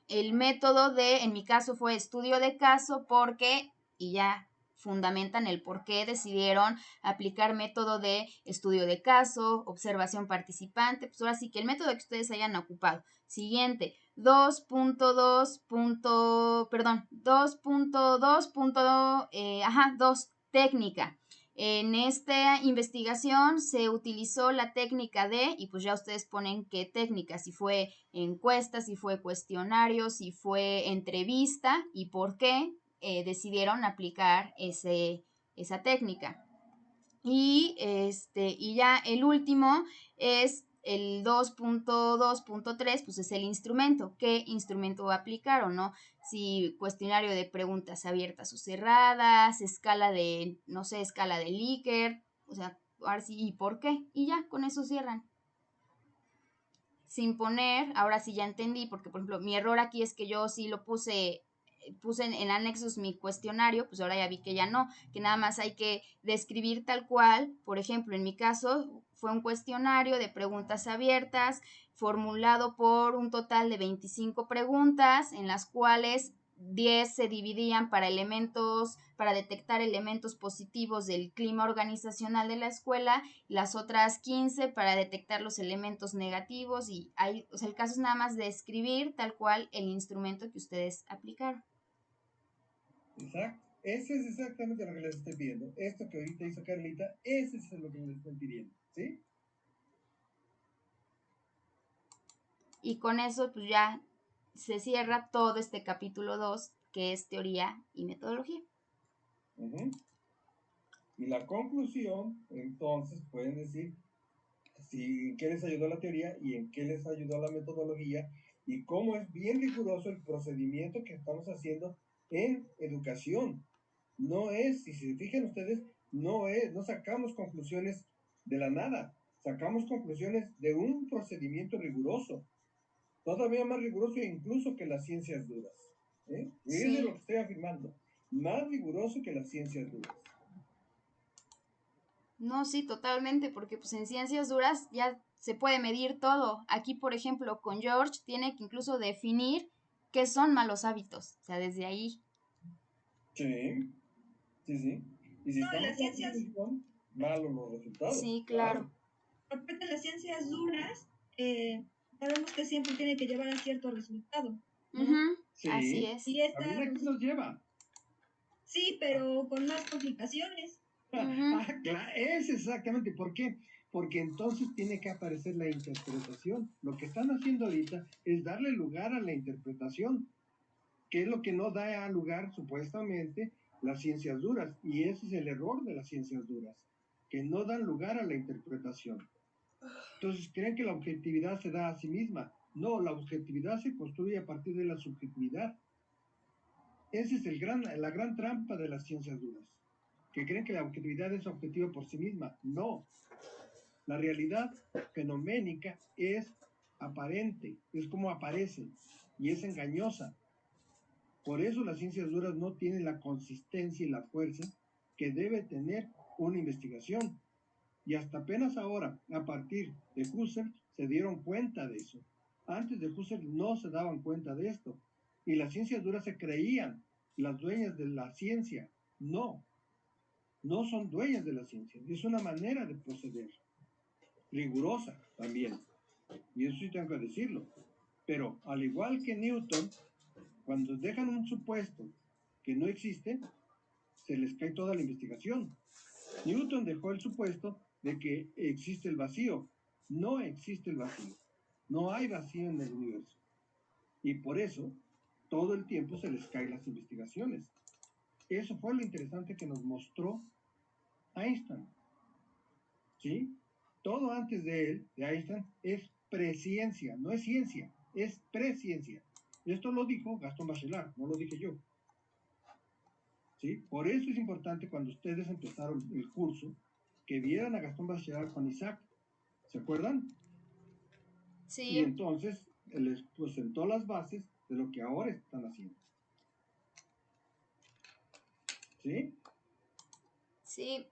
el método en mi caso fue estudio de caso porque, y ya fundamentan el por qué decidieron aplicar método de estudio de caso, observación participante, pues ahora sí que el método que ustedes hayan ocupado. Siguiente, 2.2, técnica. En esta investigación se utilizó la técnica y pues ya ustedes ponen qué técnica, si fue encuesta, si fue cuestionario, si fue entrevista y por qué decidieron aplicar esa técnica. Y ya el último es el 2.2.3, pues es el instrumento. ¿Qué instrumento aplicaron, no? Si cuestionario de preguntas abiertas o cerradas, escala de Likert, o sea, ahora sí, ¿y por qué? Y ya, con eso cierran. sin poner, ahora sí ya entendí, porque por ejemplo mi error aquí es que yo sí lo puse en anexos mi cuestionario, pues ahora ya vi que ya no, que nada más hay que describir tal cual. Por ejemplo, en mi caso fue un cuestionario de preguntas abiertas formulado por un total de 25 preguntas, en las cuales 10 se dividían para detectar elementos positivos del clima organizacional de la escuela, y las otras 15 para detectar los elementos negativos, y hay, o sea, el caso es nada más de escribir tal cual el instrumento que ustedes aplicaron. Exacto. Ese es exactamente lo que les estoy pidiendo. Esto que ahorita hizo Carlita, ese es lo que les estoy pidiendo, ¿sí? Y con eso, pues ya se cierra todo este capítulo 2, que es teoría y metodología. Uh-huh. Y la conclusión, entonces, pueden decir si, en qué les ayudó la teoría y en qué les ayudó la metodología y cómo es bien riguroso el procedimiento que estamos haciendo en educación. No es, si se fijan ustedes, no sacamos conclusiones de la nada, sacamos conclusiones de un procedimiento riguroso, todavía más riguroso incluso que las ciencias duras. Miren Sí. lo que estoy afirmando, más riguroso que las ciencias duras. No, sí, totalmente, porque pues en ciencias duras ya se puede medir todo. Aquí, por ejemplo, con George tiene que incluso definir qué son malos hábitos, o sea, desde ahí. Sí, sí, sí. Y si No, estamos las ciencias, son malos los resultados. Sí, claro. Aparte de las ciencias duras, sabemos que siempre tiene que llevar a cierto resultado, ¿no? Uh-huh. Sí, así es. Y esta, ¿también aquí pues, nos lleva? sí, pero con más complicaciones. Uh-huh. Claro, es exactamente. ¿Por qué? Porque entonces tiene que aparecer la interpretación. Lo que están haciendo ahorita es darle lugar a la interpretación, que es lo que no da lugar supuestamente las ciencias duras. Y ese es el error de las ciencias duras, que no dan lugar a la interpretación. Entonces creen que la objetividad se da a sí misma. No, la objetividad se construye a partir de la subjetividad. Esa es la gran trampa de las ciencias duras, que creen que la objetividad es objetiva por sí misma. No, la realidad fenoménica es aparente, es como aparece y es engañosa. Por eso las ciencias duras no tienen la consistencia y la fuerza que debe tener una investigación. Y hasta apenas ahora, a partir de Husserl, se dieron cuenta de eso. Antes de Husserl no se daban cuenta de esto. Y las ciencias duras se creían las dueñas de la ciencia. No, no son dueñas de la ciencia. Es una manera de proceder. Rigurosa también. Y eso sí tengo que decirlo. Pero al igual que Newton, cuando dejan un supuesto que no existe, se les cae toda la investigación. Newton dejó el supuesto de que existe el vacío. No existe el vacío. No hay vacío en el universo. Y por eso, todo el tiempo se les caen las investigaciones. Eso fue lo interesante que nos mostró Einstein. ¿Sí? Todo antes de él, de Einstein, es presciencia, no es ciencia, es presciencia. Esto lo dijo Gastón Bachelard, no lo dije yo. ¿Sí? Por eso es importante cuando ustedes empezaron el curso, que vieran a Gastón Bachelard con Isaac. ¿Se acuerdan? Sí. Y entonces les presentó las bases de lo que ahora están haciendo. ¿Sí? Sí.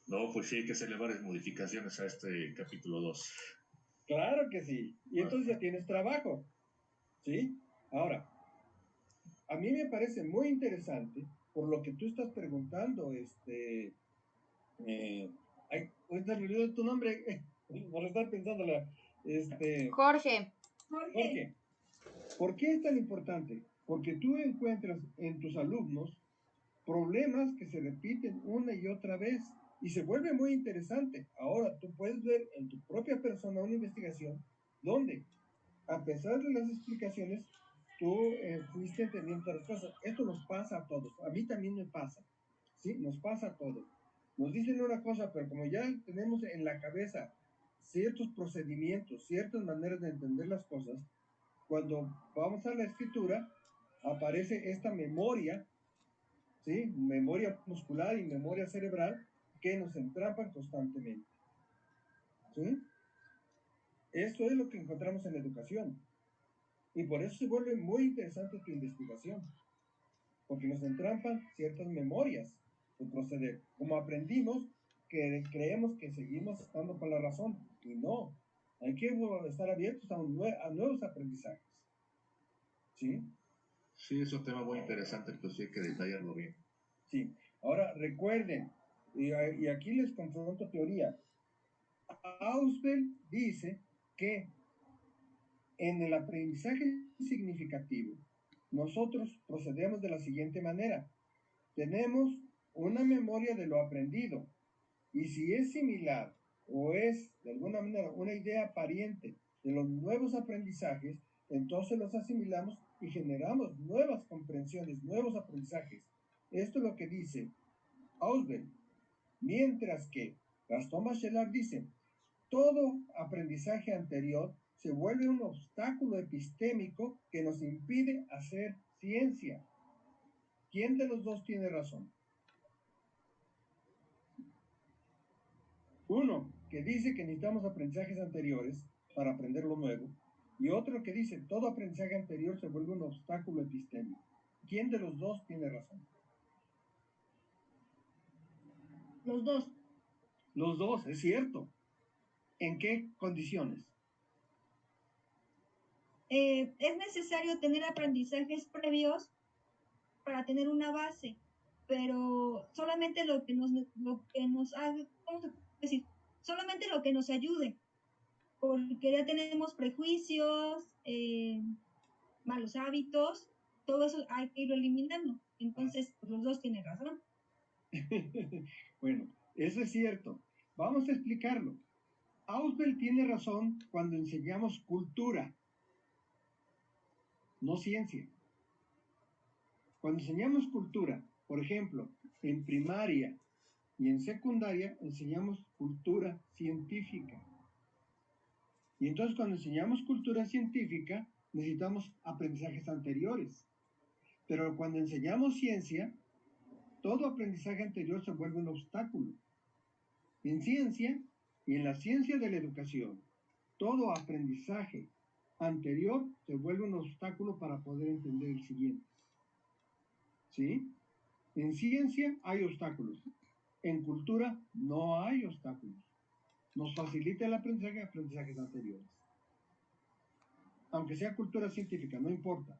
No, pues sí, hay que hacerle varias modificaciones a este capítulo 2. Claro que sí. Y entonces ya tienes trabajo. ¿Sí? Ahora, a mí me parece muy interesante por lo que tú estás preguntando, ahorita me olvidó tu nombre, por estar pensándola, Jorge. Jorge, ¿por qué es tan importante? Porque tú encuentras en tus alumnos problemas que se repiten una y otra vez y se vuelve muy interesante. Ahora tú puedes ver en tu propia persona una investigación donde, a pesar de las explicaciones, tú fuiste entendiendo las cosas. Esto nos pasa a todos. A mí también me pasa. ¿Sí? Nos pasa a todos. Nos dicen una cosa, pero como ya tenemos en la cabeza ciertos procedimientos, ciertas maneras de entender las cosas, cuando vamos a la escritura, aparece esta memoria, ¿sí? Memoria muscular y memoria cerebral que nos entrampan constantemente. ¿Sí? Esto es lo que encontramos en la educación. Y por eso se vuelve muy interesante tu investigación, porque nos entrampan ciertas memorias de proceder. Como aprendimos, que creemos que seguimos estando con la razón, y no. Hay que estar abiertos a nuevos aprendizajes. ¿Sí? Sí, es un tema muy interesante, pero sí hay que detallarlo bien. Sí. Ahora, recuerden, y aquí les confronto teoría. Ausubel dice que en el aprendizaje significativo, nosotros procedemos de la siguiente manera. Tenemos una memoria de lo aprendido, y si es similar o es de alguna manera una idea pariente de los nuevos aprendizajes, entonces los asimilamos y generamos nuevas comprensiones, nuevos aprendizajes. Esto es lo que dice Ausubel. Mientras que Gastón Bachelard dice, todo aprendizaje anterior se vuelve un obstáculo epistémico que nos impide hacer ciencia. ¿Quién de los dos tiene razón? Uno que dice que necesitamos aprendizajes anteriores para aprender lo nuevo, y otro que dice todo aprendizaje anterior se vuelve un obstáculo epistémico. ¿Quién de los dos tiene razón? Los dos. Los dos, es cierto. ¿En qué condiciones? Es necesario tener aprendizajes previos para tener una base, pero solamente lo que nos haga, ¿cómo se puede decir? Solamente lo que nos ayude, porque ya tenemos prejuicios, malos hábitos, todo eso hay que irlo eliminando. Entonces, pues, los dos tienen razón. Bueno, eso es cierto. Vamos a explicarlo. Ausubel tiene razón cuando enseñamos cultura, no ciencia. Cuando enseñamos cultura, por ejemplo, en primaria y en secundaria, enseñamos cultura científica. Y entonces cuando enseñamos cultura científica, necesitamos aprendizajes anteriores. Pero cuando enseñamos ciencia, todo aprendizaje anterior se vuelve un obstáculo. En ciencia y en la ciencia de la educación, todo aprendizaje anterior se vuelve un obstáculo para poder entender el siguiente. ¿Sí? En ciencia hay obstáculos. En cultura no hay obstáculos. Nos facilita el aprendizaje de aprendizajes anteriores. Aunque sea cultura científica, no importa.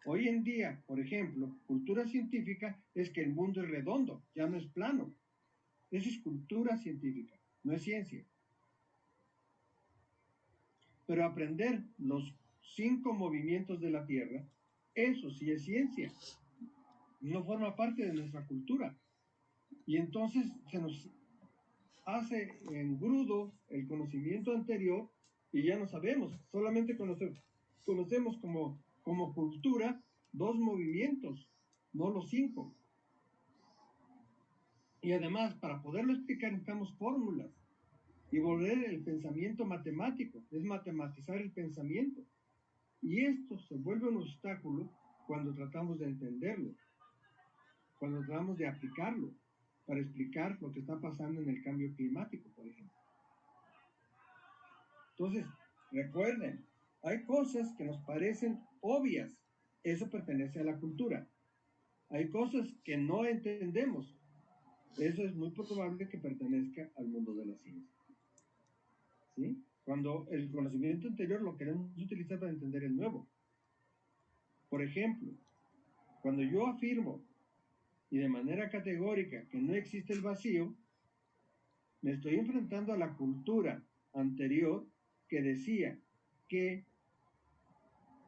Hoy en día, por ejemplo, cultura científica es que el mundo es redondo, ya no es plano. Eso es cultura científica, no es ciencia. Pero aprender los 5 movimientos de la Tierra, eso sí es ciencia. No forma parte de nuestra cultura. Y entonces se nos hace engrudo el conocimiento anterior y ya no sabemos, solamente conocemos como cultura 2 movimientos, no los 5. Y además, para poderlo explicar necesitamos fórmulas y volver el pensamiento matemático, es matematizar el pensamiento. Y esto se vuelve un obstáculo cuando tratamos de entenderlo, cuando tratamos de aplicarlo, para explicar lo que está pasando en el cambio climático, por ejemplo. Entonces, recuerden, hay cosas que nos parecen obvias, eso pertenece a la cultura. Hay cosas que no entendemos, eso es muy probable que pertenezca al mundo de la ciencia. ¿Sí? Cuando el conocimiento anterior lo queremos utilizar para entender el nuevo. Por ejemplo, cuando yo afirmo y de manera categórica que no existe el vacío, me estoy enfrentando a la cultura anterior que decía que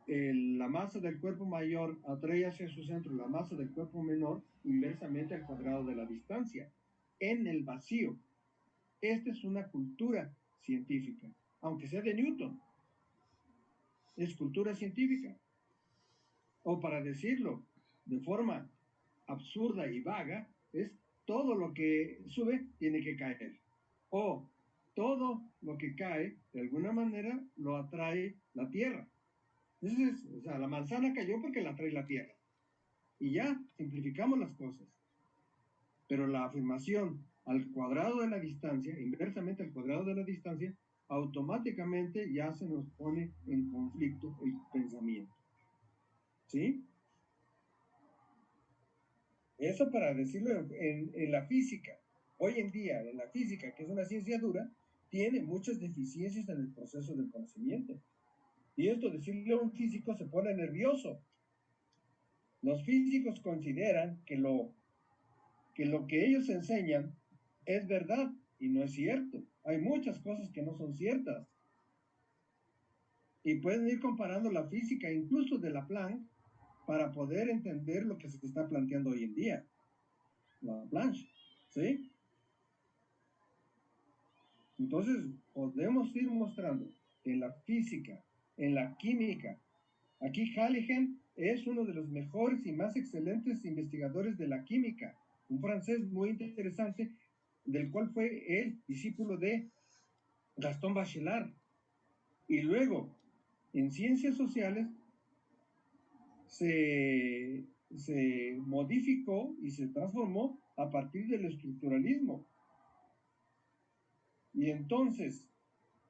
la masa del cuerpo mayor atrae hacia su centro la masa del cuerpo menor inversamente al cuadrado de la distancia, en el vacío. Esta es una cultura científica, aunque sea de Newton. Es cultura científica. O para decirlo de forma absurda y vaga, es todo lo que sube tiene que caer. O todo lo que cae, de alguna manera, lo atrae la tierra. Entonces, o sea, la manzana cayó porque la atrae la tierra. Y ya, simplificamos las cosas. Pero la afirmación al cuadrado de la distancia, inversamente al cuadrado de la distancia, automáticamente ya se nos pone en conflicto el pensamiento. ¿Sí? Eso para decirlo en la física. Hoy en día, en la física, que es una ciencia dura, tiene muchas deficiencias en el proceso del conocimiento. Y esto, decirle a un físico, se pone nervioso. Los físicos consideran que lo que ellos enseñan es verdad y no es cierto. Hay muchas cosas que no son ciertas. Y pueden ir comparando la física, incluso de la Planck, para poder entender lo que se está planteando hoy en día. La Planck, ¿sí? Entonces, podemos ir mostrando que en la física, en la química, aquí Halligen es uno de los mejores y más excelentes investigadores de la química, un francés muy interesante, del cual fue el discípulo de Gaston Bachelard. Y luego, en ciencias sociales, se modificó y se transformó a partir del estructuralismo. Y entonces,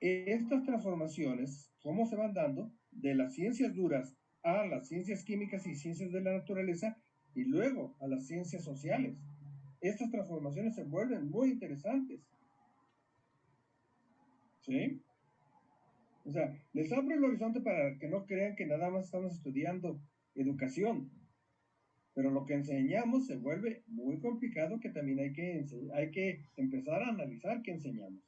estas transformaciones, ¿cómo se van dando? De las ciencias duras a las ciencias químicas y ciencias de la naturaleza, y luego a las ciencias sociales. Estas transformaciones se vuelven muy interesantes. ¿Sí? O sea, les abro el horizonte para que no crean que nada más estamos estudiando educación. Pero lo que enseñamos se vuelve muy complicado, que también hay que empezar a analizar qué enseñamos.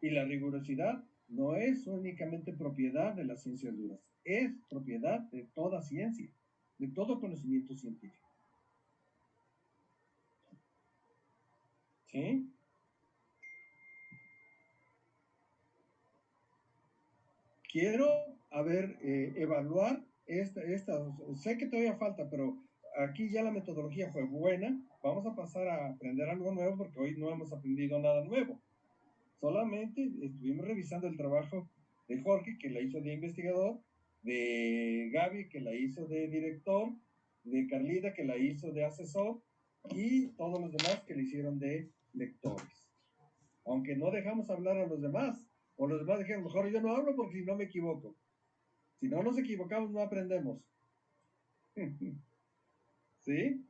Y la rigurosidad no es únicamente propiedad de las ciencias duras, es propiedad de toda ciencia, de todo conocimiento científico. ¿Sí? Quiero, evaluar esta, sé que todavía falta, pero aquí ya la metodología fue buena. Vamos a pasar a aprender algo nuevo porque hoy no hemos aprendido nada nuevo. Solamente estuvimos revisando el trabajo de Jorge, que la hizo de investigador, de Gaby, que la hizo de director, de Carlita, que la hizo de asesor, y todos los demás que le hicieron de lectores. Aunque no dejamos hablar a los demás, o los demás dijeron, mejor yo no hablo porque si no me equivoco. Si no nos equivocamos, no aprendemos. ¿Sí?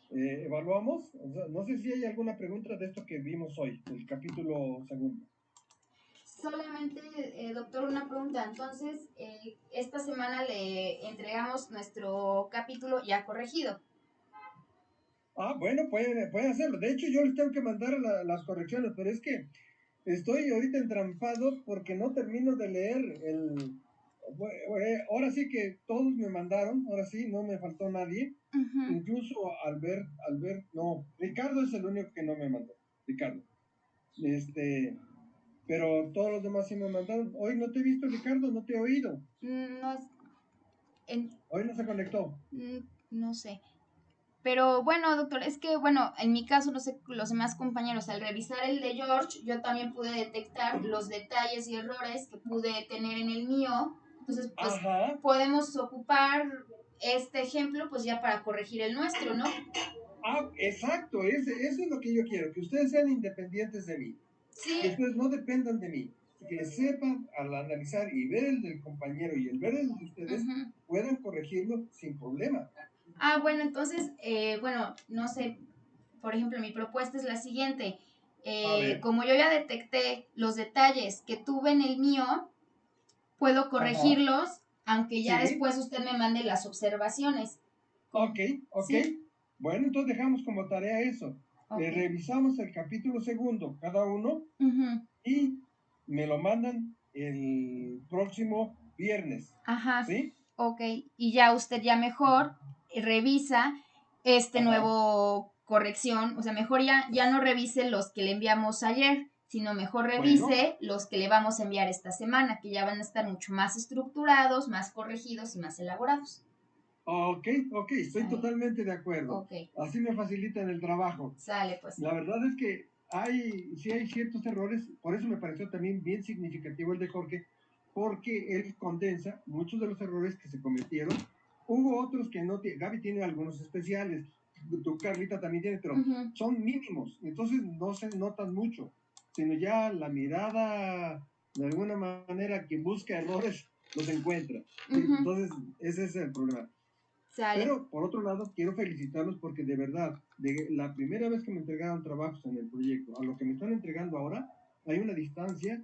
Evaluamos. O sea, no sé si hay alguna pregunta de esto que vimos hoy, del capítulo segundo. Solamente, doctor, una pregunta. Entonces, esta semana le entregamos nuestro capítulo ya corregido. Ah, bueno, pueden hacerlo. De hecho, yo les tengo que mandar las correcciones, pero es que estoy ahorita entrampado porque no termino de leer ahora sí que todos me mandaron, ahora sí, no me faltó nadie. Uh-huh. Incluso Albert, no, Ricardo es el único que no me mandó, Ricardo. Pero todos los demás sí me mandaron. Hoy no te he visto, Ricardo, no te he oído. No es... Hoy no se conectó. No sé. Pero bueno, doctor, es que bueno, en mi caso, no sé, los demás compañeros, al revisar el de George, yo también pude detectar los detalles y errores que pude tener en el mío. Entonces, pues, Ajá. podemos ocupar este ejemplo, pues ya para corregir el nuestro, ¿no? Ah, exacto, eso es lo que yo quiero, que ustedes sean independientes de mí. Sí. Que ustedes no dependan de mí. Que sepan al analizar y ver el del compañero y el ver el de ustedes, uh-huh, puedan corregirlo sin problema. Ah, bueno, entonces, bueno, no sé, por ejemplo, mi propuesta es la siguiente. Como yo ya detecté los detalles que tuve en el mío, puedo corregirlos, ajá, aunque ya sí, después usted me mande las observaciones. Ok. ¿Sí? Bueno, entonces dejamos como tarea eso. Okay. Revisamos el capítulo segundo, cada uno, uh-huh, y me lo mandan el próximo viernes. Ajá. ¿Sí? Ok, y ya usted ya mejor revisa este, ajá, nuevo corrección, o sea, mejor ya no revise los que le enviamos ayer, sino mejor revise los que le vamos a enviar esta semana, que ya van a estar mucho más estructurados, más corregidos y más elaborados. Ok, estoy totalmente de acuerdo. Okay. Así me facilitan el trabajo. Sale, pues. La verdad es que sí hay ciertos errores, por eso me pareció también bien significativo el de Jorge, porque él condensa muchos de los errores que se cometieron. Hubo otros que no, Gaby tiene algunos especiales, tu Carlita también tiene, pero Ujú. son mínimos, entonces no se notan mucho, sino ya la mirada, de alguna manera, que busca errores, los encuentra. Ujú. Entonces, ese es el problema. Sale. Pero, por otro lado, quiero felicitarlos porque de verdad, de la primera vez que me entregaron trabajos en el proyecto a lo que me están entregando ahora, hay una distancia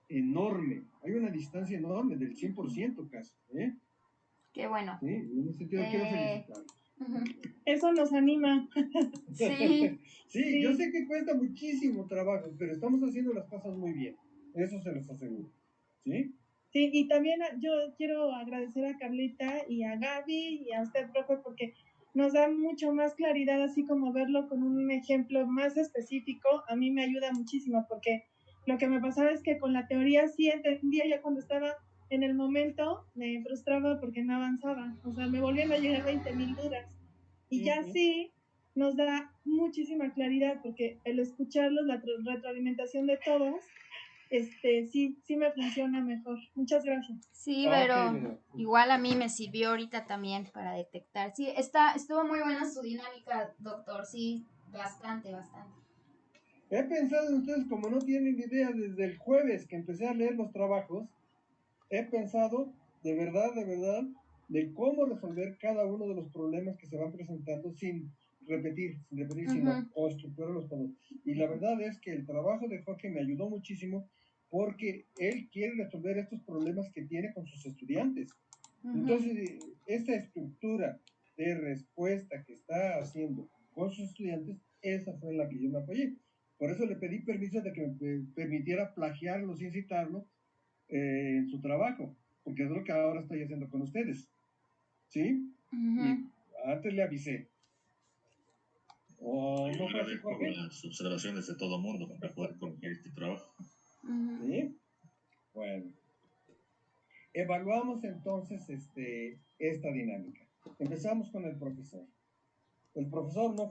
enorme, del 100% casi, ¿eh? Qué bueno. Sí, en ese sentido quiero felicitarlos. Ujú. Eso nos anima. Sí. Sí, yo sé que cuesta muchísimo trabajo, pero estamos haciendo las cosas muy bien. Eso se los aseguro. ¿Sí? Sí, y también yo quiero agradecer a Carlita y a Gaby y a usted, profe, porque nos da mucho más claridad, así como verlo con un ejemplo más específico. A mí me ayuda muchísimo, porque lo que me pasaba es que con la teoría sí entendía, ya cuando estaba en el momento me frustraba porque no avanzaba. O sea, me volvían a llegar 20,000 dudas. Y ya sí nos da muchísima claridad, porque el escucharlos, la retroalimentación de todos, sí me funciona mejor. Muchas gracias. Sí, Ok, pero mira. igual a mí me sirvió ahorita también para detectar. Sí, estuvo muy buena su dinámica, doctor. Sí, bastante, bastante. He pensado en ustedes, como no tienen idea, desde el jueves que empecé a leer los trabajos, he pensado de verdad, de cómo resolver cada uno de los problemas que se van presentando sin repetir, sino Ujú. construirlos todos. Y la verdad es que el trabajo de Jorge me ayudó muchísimo porque él quiere resolver estos problemas que tiene con sus estudiantes. Ujú. Entonces, esta estructura de respuesta que está haciendo con sus estudiantes, esa fue la que yo me apoyé. Por eso le pedí permiso de que me permitiera plagiarlo sin citarlo en su trabajo, porque es lo que ahora estoy haciendo con ustedes. ¿Sí? Ujú. Y antes le avisé. ¿O Yo no fue así, agradezco Jorge? las observaciones de todo mundo para poder corregir este trabajo. Ujú. ¿Sí? Bueno. Evaluamos entonces esta dinámica. Empezamos con el profesor. El profesor no